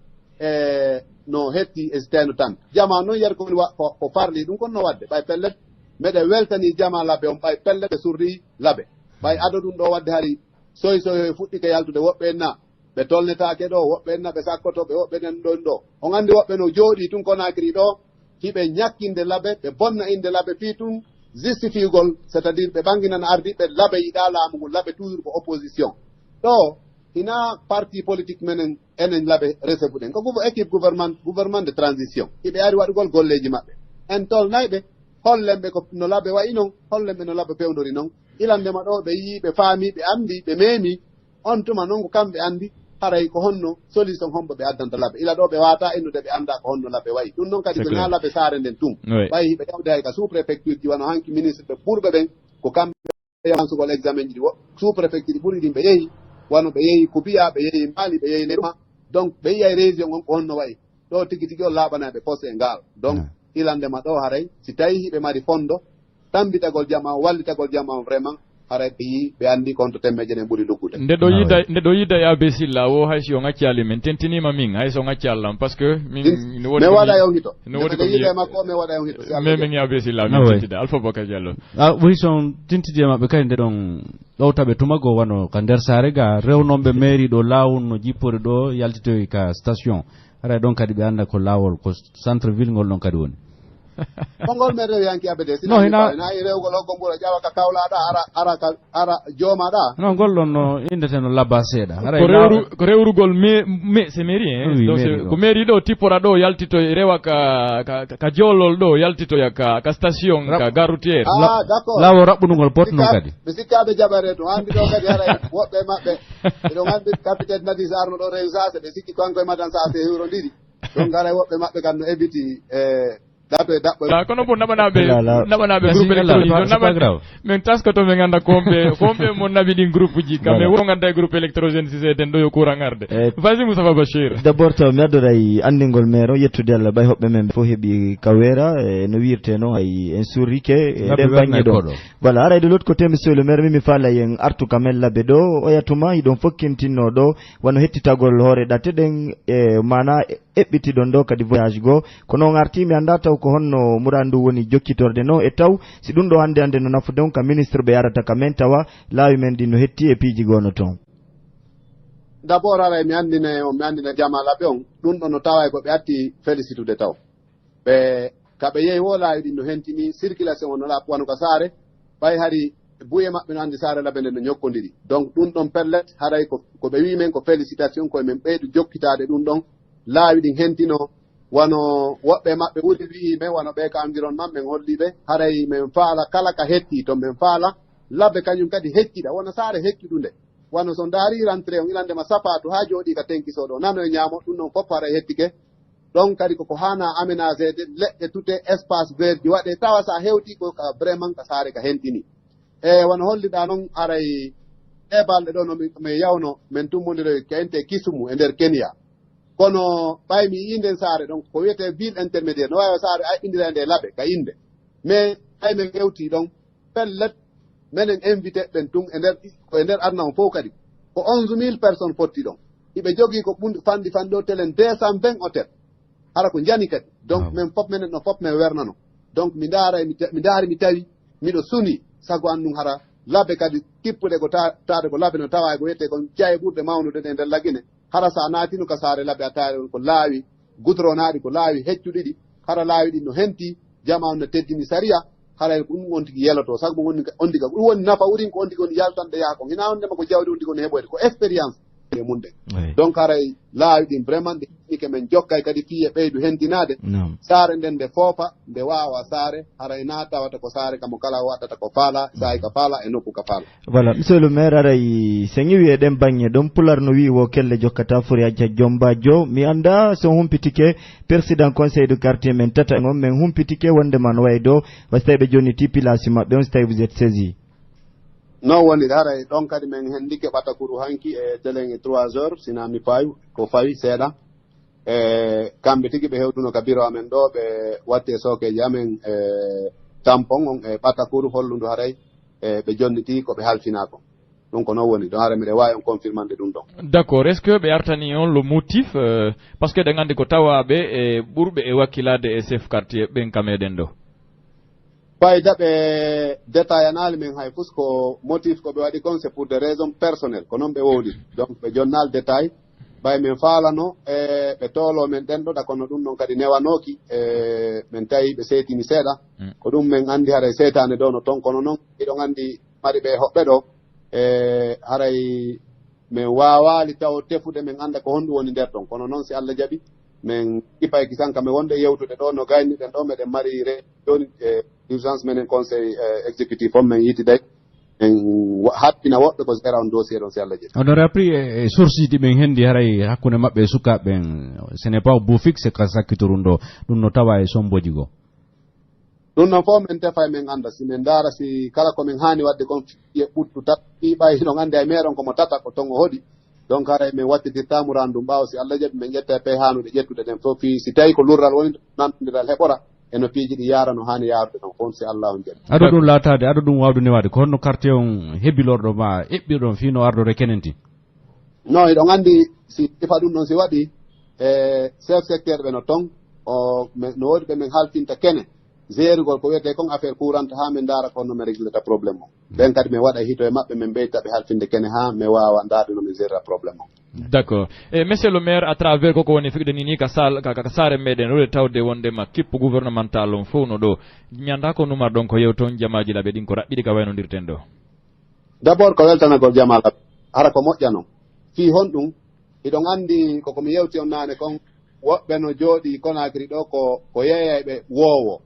no hetti e si tawino tan jama noon yiyata kowoni ko farli ɗum konno wadde ɓay pellet meɗe weltani jama labbe on ɓay pellet ɓe surri labe ɓay ado ɗum ɗo wadde hari soy e fuɗɗi ka yaltude woɓɓe en na ɓe tolnetake ɗo woɓɓe en na ɓe sakkotoɓe woɓɓe nen ɗon ɗo on anndi woɓɓe no jooɗi tun Conakry ɗo hiɓe ñakkinde labe ɓe bonna inde labe fii tun justifiugol c' est à dire ɓe ɓanginana ardiɓe labe yiɗa laamu ngu labe toujours ko opposition ɗo hina parti politique menen enen labe recevu ɗen ko équipe gouvernement de transition hiɓe ari waɗugol golleji maɓɓe en tolnayɓe hollenɓe ko no labe wayi noon hollenɓe no labe pewdori noon ilandema ɗo ɓe yii ɓe faami ɓe andi ɓe meemi on tuma noon ko kamɓe andi haray ko honno solution hombo ɓe addanta labe ila ɗo ɓe wata innude ɓe anda ko honno labe wayi ɗum noon kadi ko na labe saare nden tum ɓayi hiɓe yawde hay ka sous préfecture ji wano hanki ministre ɓe ɓurɓe ɓen ko kamɓe yansugol examen ji ɗi sous préfecture ɗi ɓuri ɗin ɓe yeehi wano ɓe yeehi Koubiya ɓe yeehi Mali ɓe yeehi Lema donc ɓe yiyay région on ko honno wayi ɗo tigi tigi o laaɓanaɓe poste e ngaal donc ilandema ɗo haray si tawi hiɓe mari fondo tambitagol jama wallitagol jama on vraiment haray ɓe yi ɓe andi konto temmeje ɗen ɓuri luggude nde ɗo yidda e abe silla o hay si o ŋaccali men tentinima min hay so ŋaccallam par ce que min waɗa yon hito no woɗi ko yiide makko mi waɗa yon hito min abe silla min tentide Alpha Bocar Diallo ɓuri son tintide maɓɓe kadi nde ɗon ɗowtaɓe tumago wano ka nder saare ga rewnoɓe mairie ɗo lawol no jippore ɗo yaltitoy ka station haray ɗon kadi ɓe anda ko lawol ko centre ville ngol ɗon kadi woni kongol men rew yanki abede sina na rewgol hokko mbuura ƴawa ka kawlaɗa ara joomaɗa non gol ɗon no indete no labba seeɗa ko rewrugol c'est mairie donc ko mairie ɗo tippora ɗo yaltito rewa ka joolol ɗo yaltitoya ka station ka gare routiére d'accord lawo raɓɓunugol potno kadi mi sikkaɓe jaɓare to andi ɗo kadi haray woɓɓe maɓɓe eɗon andi capitaine Nadis Arno ɗo rew sase ɓe sikki kanko e matan sase hewro ɗiɗi donc haray woɓɓe maɓɓe kam no éviti kono bo naɓanaɓe groupe électrogène min taskato min ganda komɓe mo naɓi ɗin groupe ji kamɓe wuro ganda e groupe électrogène sise den ɗo yo courant arde vas-y Moustapha Bachir d' abord taw mi addoray andingol maire o yettude Allah ɓay hoɓɓe men fof heeɓi kawera no wirte noon hay en surrike e nden banggue ɗo voilà ara de l' autre côté monsieur le maire mimi faalay en artu kamen labbe ɗo o yatuma iɗon fokkintinno ɗo wano hettitagol hoore ɗate ɗen e mana eɓɓitiɗon ɗo kadi voyage goo kono on arti mi anda taw ko honno murandu woni jokkitorde no e taw si ɗum ɗo hande no nafude on ka ministre ɓe yarata ka men tawa laawi men ɗi no hetti e piiji gono toon d' abord ara mi andina jama laɓe on ɗum ɗo no tawa ko ɓe atti félicitude taw ɓe kaɓe yeehi wo laawi ɗi no hentini circulation o no wano ka saare ɓay hari buye maɓɓe no andi saare laɓe nde no ñokkodiri donc ɗum ɗon pellet haray ko ɓe wi men ko félicitation koye men ɓeydu jokkitade ɗum ɗon laawi ɗin hentino wano woɓɓe maɓɓe ɓuri wiime wano ɓe ka environnement men holliɓe haray men faala kala ka hetti to men faala labbe kañum kadi hecciɗa wona saare hecciɗunde wano so ndaari rentré on ilandema sapatu ha jooɗi ka tenkisoɗo nano e ñaamo ɗum noon fof hara hettike ɗon kadi koko hana aménagéde leɗɗe tute espace vert ji waɗe tawa sa hewti ko ka vraiment ka saare ka hentini e wono holliɗa noon aray e balɗe ɗo no mi yawno min tummodiroy kente kisumu e nder Kenya kono ɓaymi inden saare ɗon ko wiyete ville intermédiaire no wawi saare a indira nde laaɓe ka inde mais ɓaymen hewti ɗon pellet menen invité ɓen tun e nder aduna on fof kadi ko 11 000 personnes potti ɗon iɓe jogii ko fanɗi ɗo telen 220 hôtel hara ko jani kadi donc min fof menen no fof min wernano donc mi daari mi tawi miɗo suni sago an ɗum hara labbe kadi kippuɗe ko taade ko labbe no tawa ko wiyete kon jaye ɓurɗe mawnude ɗe nder laggine hara sa naatino ka saare labbe a taari on ko laawi goudronaɗi ko laawi heccuɗiɗi hara laawi ɗi no henti jama on no teddini saria hara ko ɗum on tigi yeloto sago mo on diga ɗum woni nafa wurin ko on tigi on yaltanɗe yaha kon hina on ndema ko jawdi on tigi on heɓoyde ko expérience e mun ɗen donc haray laawi ɗin vraiment ɗe ɗike men jokkay kadi fiye ɓeydu hentinade saare nden nde foofa nde wawa saare haray na tawata ko saare kamo kala waɗata ko faala sahay ka faala e nokku ka faala voilà monsieur le maire aray so ñiwi e ɗen baŋnge ɗon pular no wi wo kelle jokkata fori acca jombajo mi anda so humpitike président conseil de quartier men tata on men humpitike wondema no way do wasi tawi ɓe jonni tipilasi maɓɓe on so tawi vous êtes saisi non woni haray ɗon kadi min hendike ɓatakuru hanki e telen e 3 heures sina mi fawi ko fawi seeɗa e kamɓe tigi ɓe hewtuno ka bureau amen ɗo ɓe watte sokeji amen e tampon on e ɓatakuru hollundu haray e ɓe jonniti ko ɓe halfinako ɗum ko noon woni ɗon hara miɗe wawi on confirmande ɗum ɗon d' accord est ce que ɓe artani on le motif par ce que ɗen andi ko tawaɓe e ɓurɓe e wakkilade e chef quartier ɓen ka meɗen ɗo fayda ɓe détaillanali min hay fus ko motif ko ɓe waɗi kon c'est pour des raisons personnelles ko noon ɓe wowɗi donc ɓe jonnal détail ɓay min faalano e ɓe toolo men ɗen ɗo ɗa kono ɗum ɗon kadi newanoki e min tawi ɓe seetini seeɗa ko ɗum min anndi haray seetane ɗo no toon kono noon iɗon anndi mari ɓe hoɓɓe ɗo e haray min waawali taw tefude min annda ko honndu woni nder ɗon kono noon si Allah jaɓi min ipayki sanka mi wonde yewtude ɗo no gayniɗen ɗo meɗen mari joni urgence menen conseil exécutif on min yitiday en haɓɓina woɓɓe ko era on dossier ɗon si Allah jaɓi on aurait appris e source ɗi ɓen hendi haray hakkunde maɓɓe e sukaɓe ɓen ce n'est pas beau fixe ka sakkitorum ɗo ɗum no tawa e somboji goo ɗum noon fof min tefa min annda si min ndaara si kala komin haani wadde kon fiye ɓuttu tat ɓiɓay ɗon anndi ay meeron komo tata ko ton o hoɗi donc haray min wattitirtamu randu mbawa si Allah jaɓi min ƴetta pay hanude ƴettude ɗen fof fi si tawi ko lurral woni nanɗodiral heɓora eno piiji ɗi yaara no haani yaarude ɗon fof si Allah on jaɓi aɗa ɗum laatade aɗa ɗum wawde newade ko honno quartier on heɓilorɗo ma eɓɓirɗon fino ardore kenenti non iɗon anndi si ifa ɗum ɗon si waɗi e chef secteur ɓe no ton o no woodi ɓe min haltinta kene gérugol ko wiyete kon affaire courante ha min ndaara ko honno mi réglata probléme o ɓen kadi min waɗa hito e maɓɓe min ɓeytaɓe halfinde kene ha mi wawa ndaarde no min gérera probléme o d' accord e monsieur le maire à travers koko woni fiɗɗeni ni ka saare meɗen ɗo tawde wondema kippu gouvernemental on fof no ɗo ñanda ko numar ɗon ko yewton jamaji laɓe ɗin ko raɓɓiɗi ka waynodirten ɗo d' abord ko weltanagol jama laɓe hara ko moƴƴa noon fi honɗum iɗon anndi kokomi yewti on naane kon woɓɓe no jooɗi Conakry ɗo ko yeeyayɓe woowo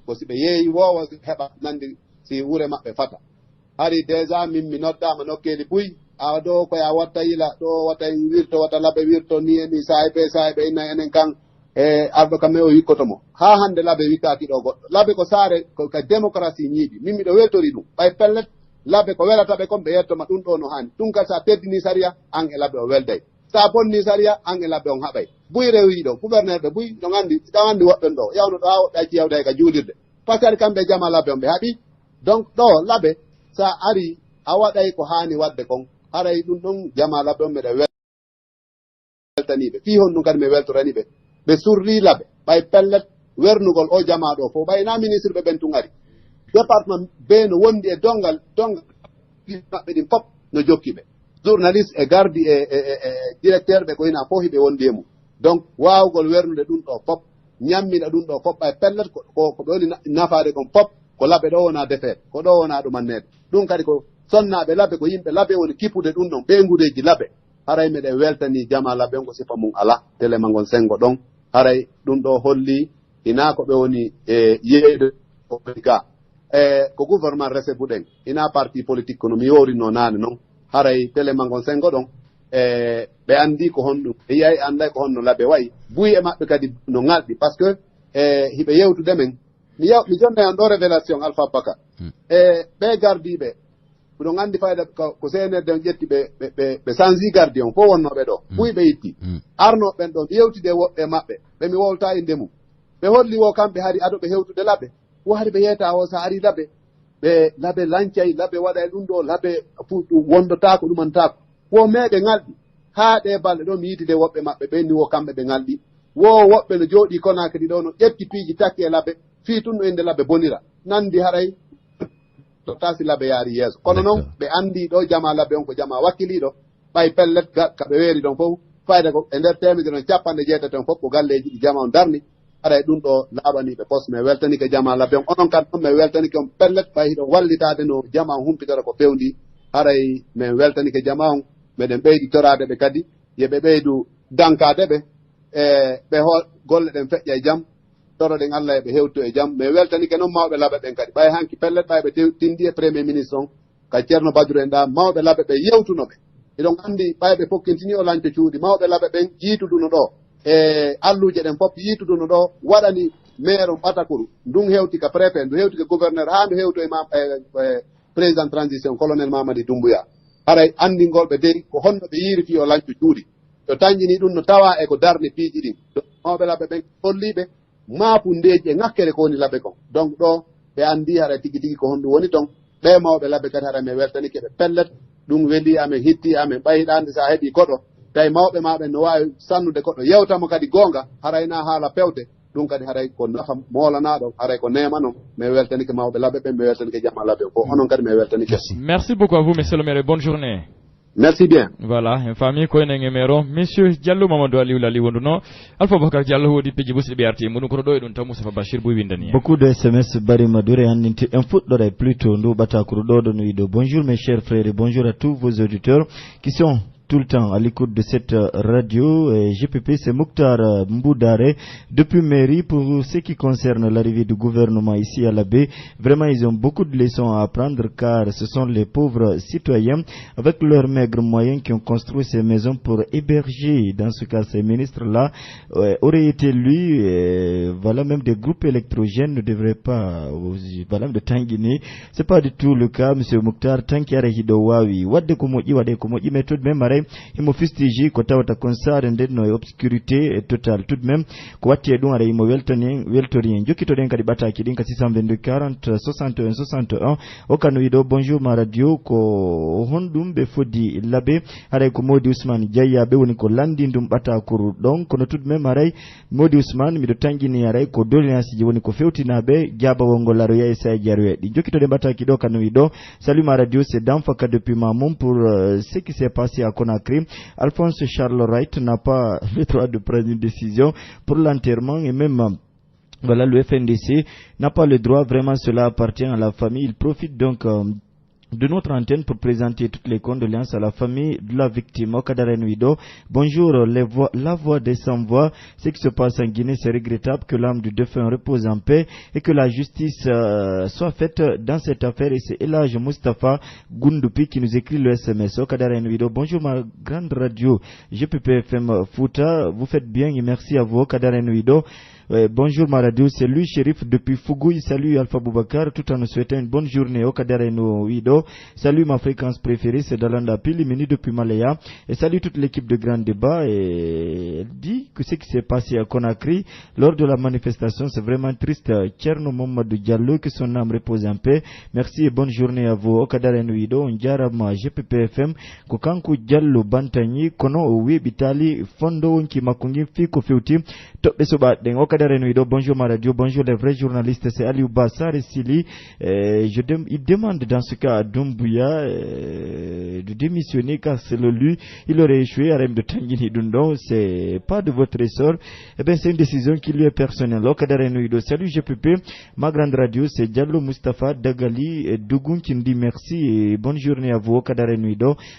ko si ɓe yeeyi woowo heɓa nandi si wure maɓɓe fata hari déjà min mi noddama nokkeli buy awa ɗo koya watta yila ɗo watta wirto watta laɓe wirto ni e ni sahiɓe inna enen kan e arɗo kam o wikkotomo ha hande laɓe wikkaki ɗo goɗɗo laɓe ko saare ka démocratie ñiiɓi min miɗo weltori ɗum ɓay pellet laɓe ko welataɓe kon ɓe yettoma ɗum ɗo no hani ɗum kadi sa teddini saria an e laɓe o welday sa bonni saria an e laɓe on haɓay buy rewi ɗo gouverneur ɓe buy ɗon andi woɓɓen ɗo yawno ɗo ha woɗɗaci yawda ka juulirde par ce que kamɓe jama laɓe on ɓe haaɓi donc ɗo laɓe sa ari a waɗay ko haani wadde kon haray ɗum ɗon jama laɓe on meɗe weltaniɓe fi hon ɗum kadi mi weltoraniɓe ɓe surri laɓe ɓay pellet wernugol o jama ɗo fof ɓay na ministre ɓe ɓen tun ari département be no wondi e dongal maɓɓe ɗin pop no jokkiɓe journaliste e gardi e directeur ɓe ko hina fof hiɓe wondi e mum donc wawgol wernude ɗum ɗo pop ñammina ɗum ɗo fof ɓay pellet ko ɓe woni nafaade kon pop ko laɓe ɗo wona defeede ko ɗo wona ɗumannede ɗum kadi ko sonnaɓe laɓe ko yimɓe laɓe woni kippude ɗum ɗon ɓeygudeji laɓe haray meɗen weltani jama laɓe on ko sifa mum ala téléma ngon sengo ɗon haray ɗum ɗo holli ina ko ɓe woni e yeyde ga ko gouvernement rese buɗen ina parti politique kono mi yorino nane noon haray télé mangon sengo ɗon ɓe andi ko honɗum ɓe yiyay anday ko honno laɓe wayi buyi e maɓɓe kadi no ŋalɗi par ce que hiɓe yewtude men mi jonne an ɗo révélation Alpha Baka ɓe gardiɓe ɗon andi fayda ko CNRD on ƴetti ɓe changi gardi on fof wonnoɓe ɗo buyi ɓe yitti arnoɓe ɓen ɗon yewtide woɓɓe maɓɓe ɓe mi wowta inde mum ɓe holli wo kamɓe hari aɗoɓe hewtude laɓe wo hari ɓe yeyta o sa ari laɓe ɓe laɓe lancay laɓe waɗa e ɗum ɗo laɓe wondotako ɗumantako wo meɓe ŋalɗi haa ɗe balɗe ɗo mi yitide woɓɓe maɓɓe ɓenni wo kamɓe ɓe ŋalɗi wo woɓɓe no jooɗi Conakry ɗo no ƴetti piiji takki e laɓe fii tun no inde laɓe bonira nandi haray to tasi laɓe yaari yeeso kono noon ɓe andi ɗo jama laɓe on ko jama wakkiliɗo ɓay pellet ka ɓe weeri ɗon fof fayda ko e nder temedere on 80 on fof ko galleji ɗi jama on darni haray ɗum ɗo laaɓaniɓe pos mi weltanike jama laɓe on onon kadi ɗon mi weltanike on pellet ɓay hiɗon wallitade no jama on humpitora ko fewndi haray min weltanike jama on meɗen ɓeydi torade ɓe kadi yeɓe ɓeydu dankade ɓe ɓe golle ɗen feƴƴa e jaam toroɗen Allah eɓe hewtu e jaam mais weltanike noon mawɓe laɓe ɓen kadi ɓay hanki pellet ɓay ɓe tindi e premier ministre on ka ceerno Badru en ɗa mawɓe laɓe ɓe yewtunoɓe eɗon andi ɓay ɓe fokkintini o lanco cuuɗi mawɓe laɓe ɓen jiituduno ɗo e alluje ɗen fof yiituduno ɗo waɗani maire on ɓatakuru ndun hewti ka préfet ndu hewti ka gouverneur haa ndu hewtu e président transition colonel Mamadi Doumbouya haray andingolɓe dey ko honno ɓe yiiri fi o lanco cuuɗi to tañƴini ɗum no tawa e ko darni piiji ɗin mawɓe laɓe ɓen holliɓe maapundeji e ŋakkere ko woni laɓe kon donc ɗo ɓe andi haray tigi tigi ko honɗum woni ton ɓe mawɓe laɓe kadi haray mi weltanike ɓe pellet ɗum weeli amen hitti amen ɓayiɗande sa heeɓi koɗo tawi mawɓe maɓe no wawi sannude koɗo yewtamo kadi goonga harayna haala pewte ɗum kadi haray ko nafa molanaɗo haray ko nema noon mi weltanike mawɓe laɓe ɓe mi weltanike jamma laɓe ko onon kadi mi weltanike. Merci beaucoup à vous monsieur le maire, bonne journée. Merci bien. Voilà, en famille ko enen emero monsieur Diallo Mamadou Aliou Lali wonduno Alpha Bakar Diallo wodi peji busɗi ɓe arti mudum kono ɗo e ɗum taw Moustapha Bachir boy windani beaucoup de SMS bari madure handinti en fuɗɗore plutôt ndu ɓatakuru ɗo ɗo no wiɗo bonjour mes chers frères et bonjour à tous vos auditeurs qui sont tout le temps à l'écoute de cette radio. GPP, c'est Mokhtar Mboudare depuis mairie. Pour ce qui concerne l'arrivée du gouvernement ici à la baie, vraiment ils ont beaucoup de leçons à apprendre car ce sont les pauvres citoyens avec leurs maigres moyens qui ont construit ces maisons pour héberger. Dans ce cas, ces ministres-là auraient été élus. Voilà, même des groupes électrogènes ne devraient pas. Voilà, de Tanguini, c'est pas du tout le cas, Monsieur Mokhtar. Tankiare Hidowawi, wade komoji, mais tout de même, imo fistiji ko tawata konsare nden no obscurité totale tout de même ko watti dum ara imo weltori en jokkitoden kadi bataki din ka 622 40 61 61 o kanu wido bonjour ma radio ko hondum be foddi labe ara ko Modi Ousmane Diaya be woni ko landi dum batakuru donc kono tout de même ara Modi Ousmane mi do tangini ara ko doléance ji woni ko fewtinabe jaba wongo laro ya esa jarwe di jokkitoden bataki do kanu wido salut ma radio c'est d'Anfaka depuis Mamon pour ce qui s'est passé à Conakry. Alphonse Charles Wright n'a pas le droit de prendre une décision pour l'enterrement et même voilà le FNDC n'a pas le droit, vraiment cela appartient à la famille. Il profite donc de notre antenne pour présenter toutes les condoléances à la famille de la victime. Okadarenuido, bonjour, la voix des sans-voix. Ce qui se passe en Guinée, c'est regrettable que l'âme du défunt repose en paix et que la justice soit faite dans cette affaire. Et c'est Elage Mustafa Goundoupi qui nous écrit le SMS. Okadarenuido, bonjour ma grande radio GPPFM Fouta, vous faites bien et merci à vous. Okadarenuido. Bonjour ma radio, c'est lui, Shérif depuis Fougoui. Salut Alpha Boubacar, tout en nous souhaitant une bonne journée au Kadareno Wido. Salut ma fréquence préférée, c'est Dalanda Pilimini depuis Malaya. Et salut toute l'équipe de Grand Débat. Et elle dit que ce qui s'est passé à Conakry lors de la manifestation, c'est vraiment triste. Tcherno Mamadou Diallo, que son âme repose en paix. Merci et bonne journée à vous au Kadareno Wido. Njarama GPPFM, Kokanku Diallo Bantani, Kono Owe Bitali, Fondo Nki Makungi Fiko Fiuti, Top de Soba, bonjour ma radio, bonjour les vrais journalistes, c'est Aliou Bassar et Sili. Il demande dans ce cas à Doumbouya de démissionner car selon lui, il aurait échoué à Rem de Tanguini Dundo. C'est pas de votre ressort. Eh bien, c'est une décision qui lui est personnelle. Salut GPP, ma grande radio, c'est Diallo Mustafa Dagali et Dougoun qui nous dit merci et bonne journée à vous.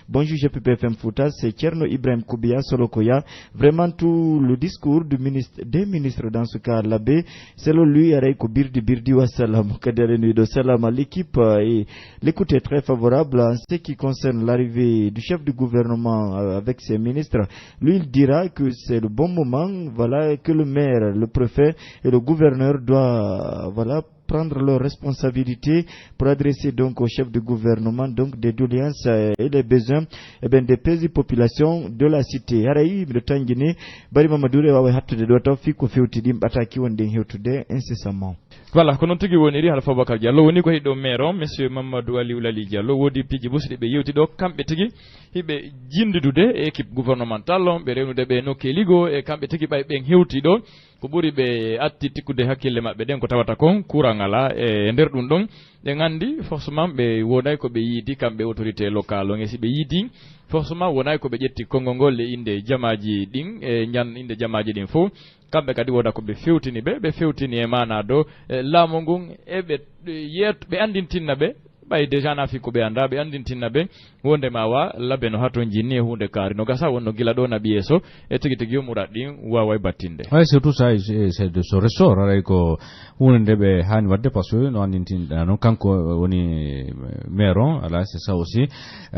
Bonjour GPP FM Fouta, c'est Tcherno Ibrahim Koubia Solokoya. Vraiment tout le discours des ministres dans ce cas l'abbé selon lui aray ko birdi wassalam kadere ni do salam à l'équipe et l'écoute est très favorable en ce qui concerne l'arrivée du chef du gouvernement avec ses ministres. Lui il dira que c'est le bon moment, voilà, que le maire, le préfet et le gouverneur doivent prendre leurs responsabilités pour adresser donc au chef du gouvernement donc des doléances et les besoins des pays populations de la cité. Harayi le tangine bari mamadure wawe hattude do taw fi ko fewti dim bataki wonde hewtude incessamment. Voilà, kono tigi woniri Alpha Bakar Diallo woni ko hido maire monsieur Mamadou Aliou Lali Diallo wodi piji busde be yewti do kambe tigi hibe jindidude équipe gouvernementale be rewnude be no keligo e kambe tigi bay ben hewti do ko buri be atti tikkude hakkille mabbe den ko tawata kon kurangala e nder dum don de ngandi forcément be wonay ko be yidi kambe autorité locale ngesi be yidi forcément wonay ko be jetti kongongol le inde jamaaji din e nyan inde jamaaji din fo kambe kadi woda ko be fewtini e mana do laamu ngun e be yet be andintinna be bay déjà na fi ko be anda be andintinna be wonde ma wa labe no haton jinni hunde kari no gasa wonno gila do na bieso e tigi yomuradi wawa battinde ouais surtout ça c'est de ce ressort ay ko hunde be hani wadde parce que no andintinda no kanko woni maire ala c'est ça aussi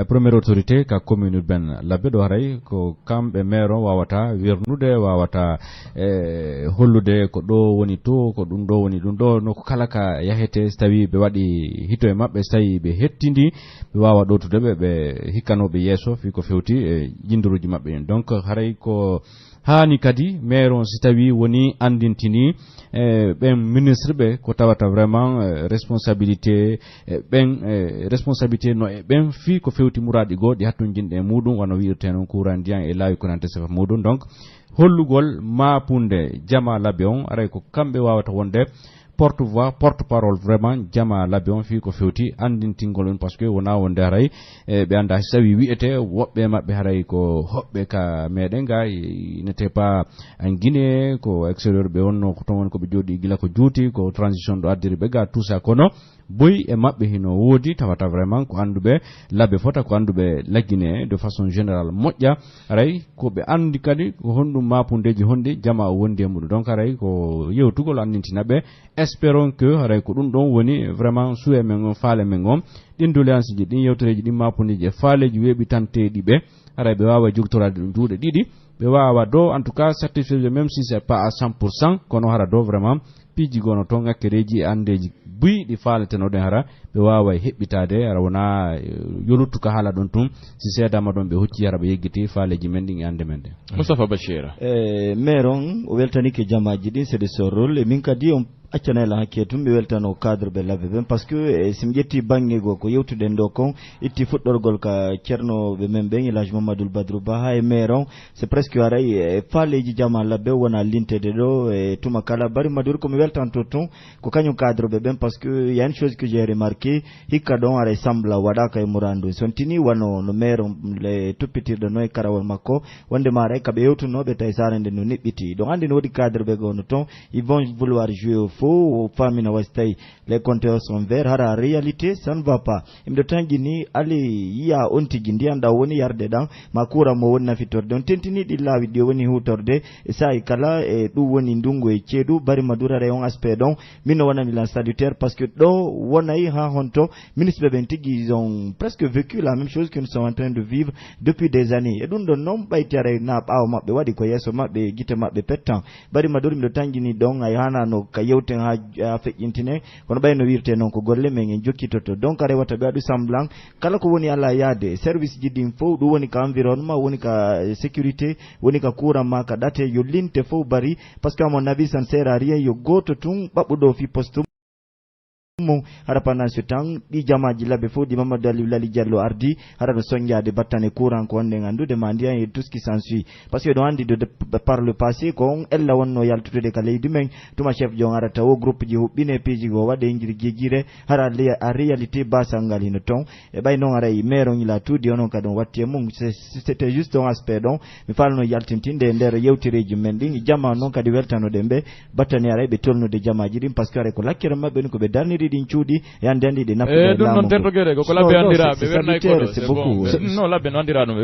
première autorité ka commune ben labe do haray ko kambe maire wawata wernude wawata hollude ko do woni to ko dum do woni dum do no kala ka yahete stawi be wadi hito e mabbe stawi be hettindi be wawa do to be hikkanobe yeso fi ko fewti e jinduruji mabbe donc haray ko hani kadi maire on si tawi woni andintini ben ministre be ko tawata vraiment responsabilité responsabilité no ben fi ko fewti muradi go di hatton jinde mudum wono wiirte non courandian e lawi ko nante sefa mudum donc hollugol mapunde jama labion aray ko kambe wawata wonde porte-voix, porte-parole vraiment jama labion fi ko fewti andintingol on parce que wona wonde haray be anda sawi wiete wobbe mabbe haray ko hobbe ka meden ga n'était pas en Guinée ko extérieur be wonno ko ton ko be jodi gila ko juuti ko transition do addiri be ga tout ça kono boy e mabbe hino wodi tawata vraiment ko andube labbe fota ko andube lagine de façon générale modja haray ko be andi kadi ko hondum mapundeji honde jama wondi e mudu donc haray ko yewtugol andintinabe espérons que haray ko dum don woni vraiment souhait men on faale men on din doléance ji din yewtoreji din mapundeji faaleji webi tante dibe haray be wawa jogtorade dum juude didi be wawa do en tout cas satisfaire même si c'est pas à 100% kono hara do vraiment piji gono to ngakkereji andeji buy di faaleteno den hara be wawa hebbitade ara wona yolutu ka hala don tum si sedama don be hocci hara be yeggiti faaleji men din ande men de Mustafa Bachira meron o weltani ke jamaaji din c'est de ce rôle e min kadi on accana la haketum be weltano cadre be labe ben parce que sim jetti bangi go ko yewtude ndo kon itti fuddorgol ka cerno be men ben Elhadji Mamadou Badrou Ba hay meron c'est presque aray faaleji jama labe wona lintede do e tuma kala bari madur ko mi weltan toton ko kanyu cadre be ben parce que il y a une chose que j'ai remarqué hikka don aray sambla wada kay murando sontini wano no meron le tuppitir de noy karawol makko wonde mare ka be yewtuno be tay sarande no nibbiti donc andi no di cadre be go no ton ils vont vouloir jouer au aux femmes na wastay les compteurs sont verts hara réalité ça ne va pas imdo tangini ali ya onti gindi anda woni yarde dan makura mo wonna fitorde don tentini di lawi di woni hutorde e sai kala e du woni ndungo e ceedu bari madura re on aspect don mino wona milan salutaire parce que do wonay ha honto ministre ben tigi ils ont presque vécu la même chose que nous sommes en train de vivre depuis des années e dun don non baytare na bawo mabbe wadi ko yeso mabbe gite mabbe pettan bari madura imdo tangini don ay hana no kayewten ha feƴƴintine kono ɓayno wirte noon ko golle men en jokkitoto donc a rewata ɓe aɗu semblant kala ko woni ala yaade service ji ɗin fof ɗum woni ka environnement woni ka sécurité woni ka courant ma ka ɗate yo linte fof bari par ce que à mon avis ça ne sert à rien yo goto tun ɓaɓɓuɗo fi poste mo hara pendant ce temps di jamaji labe fo di Mamadou Aliou Lali Diallo ardi hara do sonjade battane courant ko wonde gandude mandia et tout ce qui s'ensuit parce que do andi de par le passé ko ella wonno yaltude ka leydi men tuma chef jon arata o groupe ji hubbine peji go wade ngir gegire hara le a réalité basangal hino ton e bay non ara maire on ila tout di onon ka don watti mum c'était juste un aspect donc mi falno yaltintinde nder yewtireji men din jama non kadi weltano dembe battane ara be tolno de jamaji din parce que ara ko lakkere mabbe ko be darniri cudi din cudi e ande andi de nafu dum non terrogere ko labe andira be verna ko c'est beaucoup non labe non andira no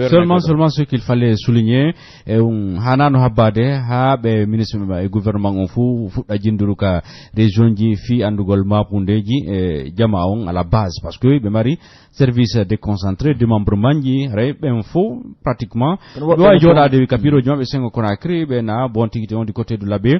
seulement ce qu'il fallait souligner hanano habade ha be ministre e gouvernement on fu da jinduru ka région ji fi andugol mapundeji e jama on à la base parce que be mari service déconcentré démembrement ji re ben fo pratiquement do joda de capiro jombe sengo Conakry be na bon tigité on du côté de l'abbé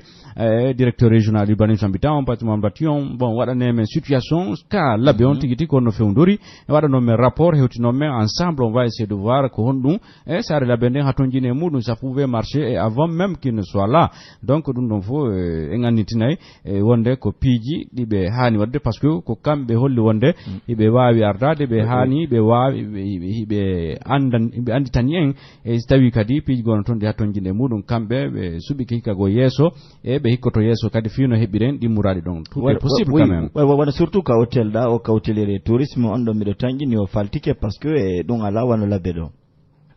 directeur régional urbanisme habitant bâtiment bâtiment bon wadane men situation ka l'abbé on tigité ko no feundori wadano men rapport hewtino men ensemble on va essayer de voir ko hondu et ça l'abbé ne hatonjine mudu ça pouvait marcher et avant même qu'il ne soit là donc dum don fo enganitinay wonde ko piiji dibe hani wadde parce que ko kambe holli wonde ibe waawi ardade be hani be waawi be andi tan en e tawi kadi piiji gono ton di hatonjinde mudum kambe be subi kika go yeso e be hikkoto yeso kadi fino hebiren di muradi don tout est possible quand même wana surtout ka hotel da o ka hotelere tourisme on do mi do tangini o faltike parce que don ala wano labedo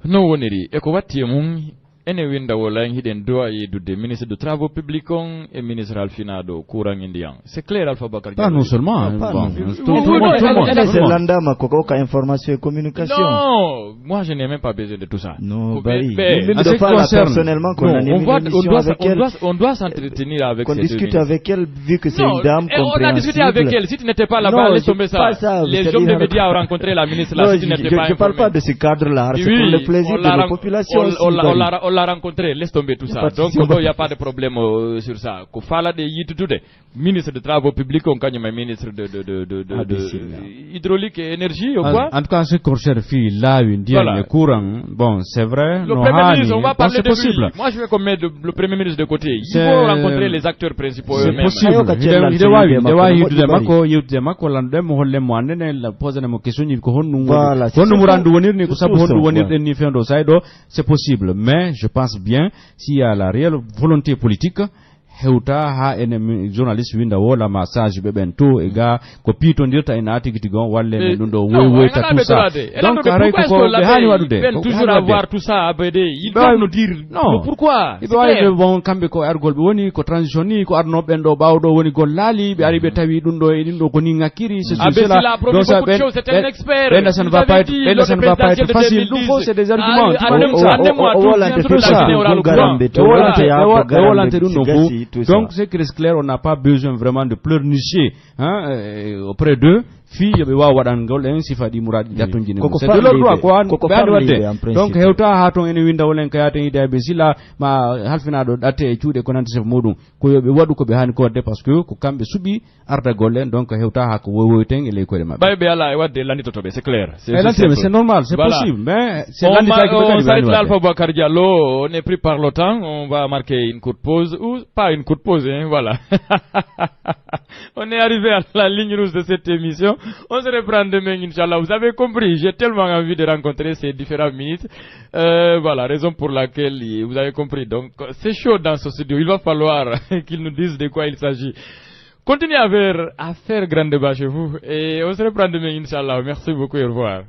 no woniri e ko watti mum ene winda wala hiden doa e de ministre de travaux publics et ministre alfinado courant indian c'est clair Alpha Bakar pas non seulement tout le monde c'est l'andama koka information et communication non moi je n'ai même pas besoin de tout ça non personnellement on doit s'entretenir avec qu'on discute avec elle vu que c'est une dame compréhensible on a discuté avec elle si tu n'étais pas là-bas laisse tomber ça les hommes de médias ont rencontré la ministre là si tu n'étais pas je parle pas de ce cadre là c'est pour le plaisir de la population on l'a rencontré, laisse tomber tout ça. Donc, il n'y a pas de problème sur ça. Qu'on fala de yitutude, ministre de travaux publics, on gagne ministre de hydraulique et énergie, ou quoi? En tout cas, ce qu'on cherche là, une diane courant, bon, c'est vrai. Le premier ministre, on va parler de lui. Moi, je vais qu'on mette le premier ministre de côté. Il faut rencontrer les acteurs principaux eux-mêmes. C'est possible. C'est possible. Mais je pense bien s'il y a la réelle volonté politique hewta ha ene journaliste winda wola massage be bento e ga ko pito ndirta ina atiki gon walle ne dundo woy ta tout ça donc aray ko be hani wadude toujours avoir tout ça abede il doit nous dire non pourquoi il doit être bon kambe ko argol be woni ko transition ni ko arno bendo bawdo woni gol lali be ari be tawi dundo e dindo ko ni ngakiri c'est cela donc ça c'est un expert ben ça ne va pas être facile nous faut c'est des arguments donc c'est clair, on n'a pas besoin vraiment de pleurnicher auprès d'eux. Fille be wa wadangol en sifadi muradi datonjine c'est de leur droit ko wadde donc hewta ha ton ene winda wolen kayata ida be sila ma halfina do date e cuude ko nante chef modum ko yobe wadu ko be hani ko wadde parce que ko kambe subi arda gollen donc hewta ha ko wowoyten ele ko de mabbe bay be ala e wadde landi totobe c'est clair c'est normal c'est possible mais c'est landi taki be kadi on Alpha Bakar Diallo on est pris par le temps on va marquer une courte pause ou pas une courte pause hein, voilà on est arrivé à la ligne rouge de cette émission. On se reprend demain, Inch'Allah. Vous avez compris, j'ai tellement envie de rencontrer ces différents ministres. Voilà, raison pour laquelle vous avez compris. Donc, c'est chaud dans ce studio. Il va falloir qu'ils nous disent de quoi il s'agit. Continuez à faire grand débat chez vous. Et on se reprend demain, Inch'Allah. Merci beaucoup et au revoir.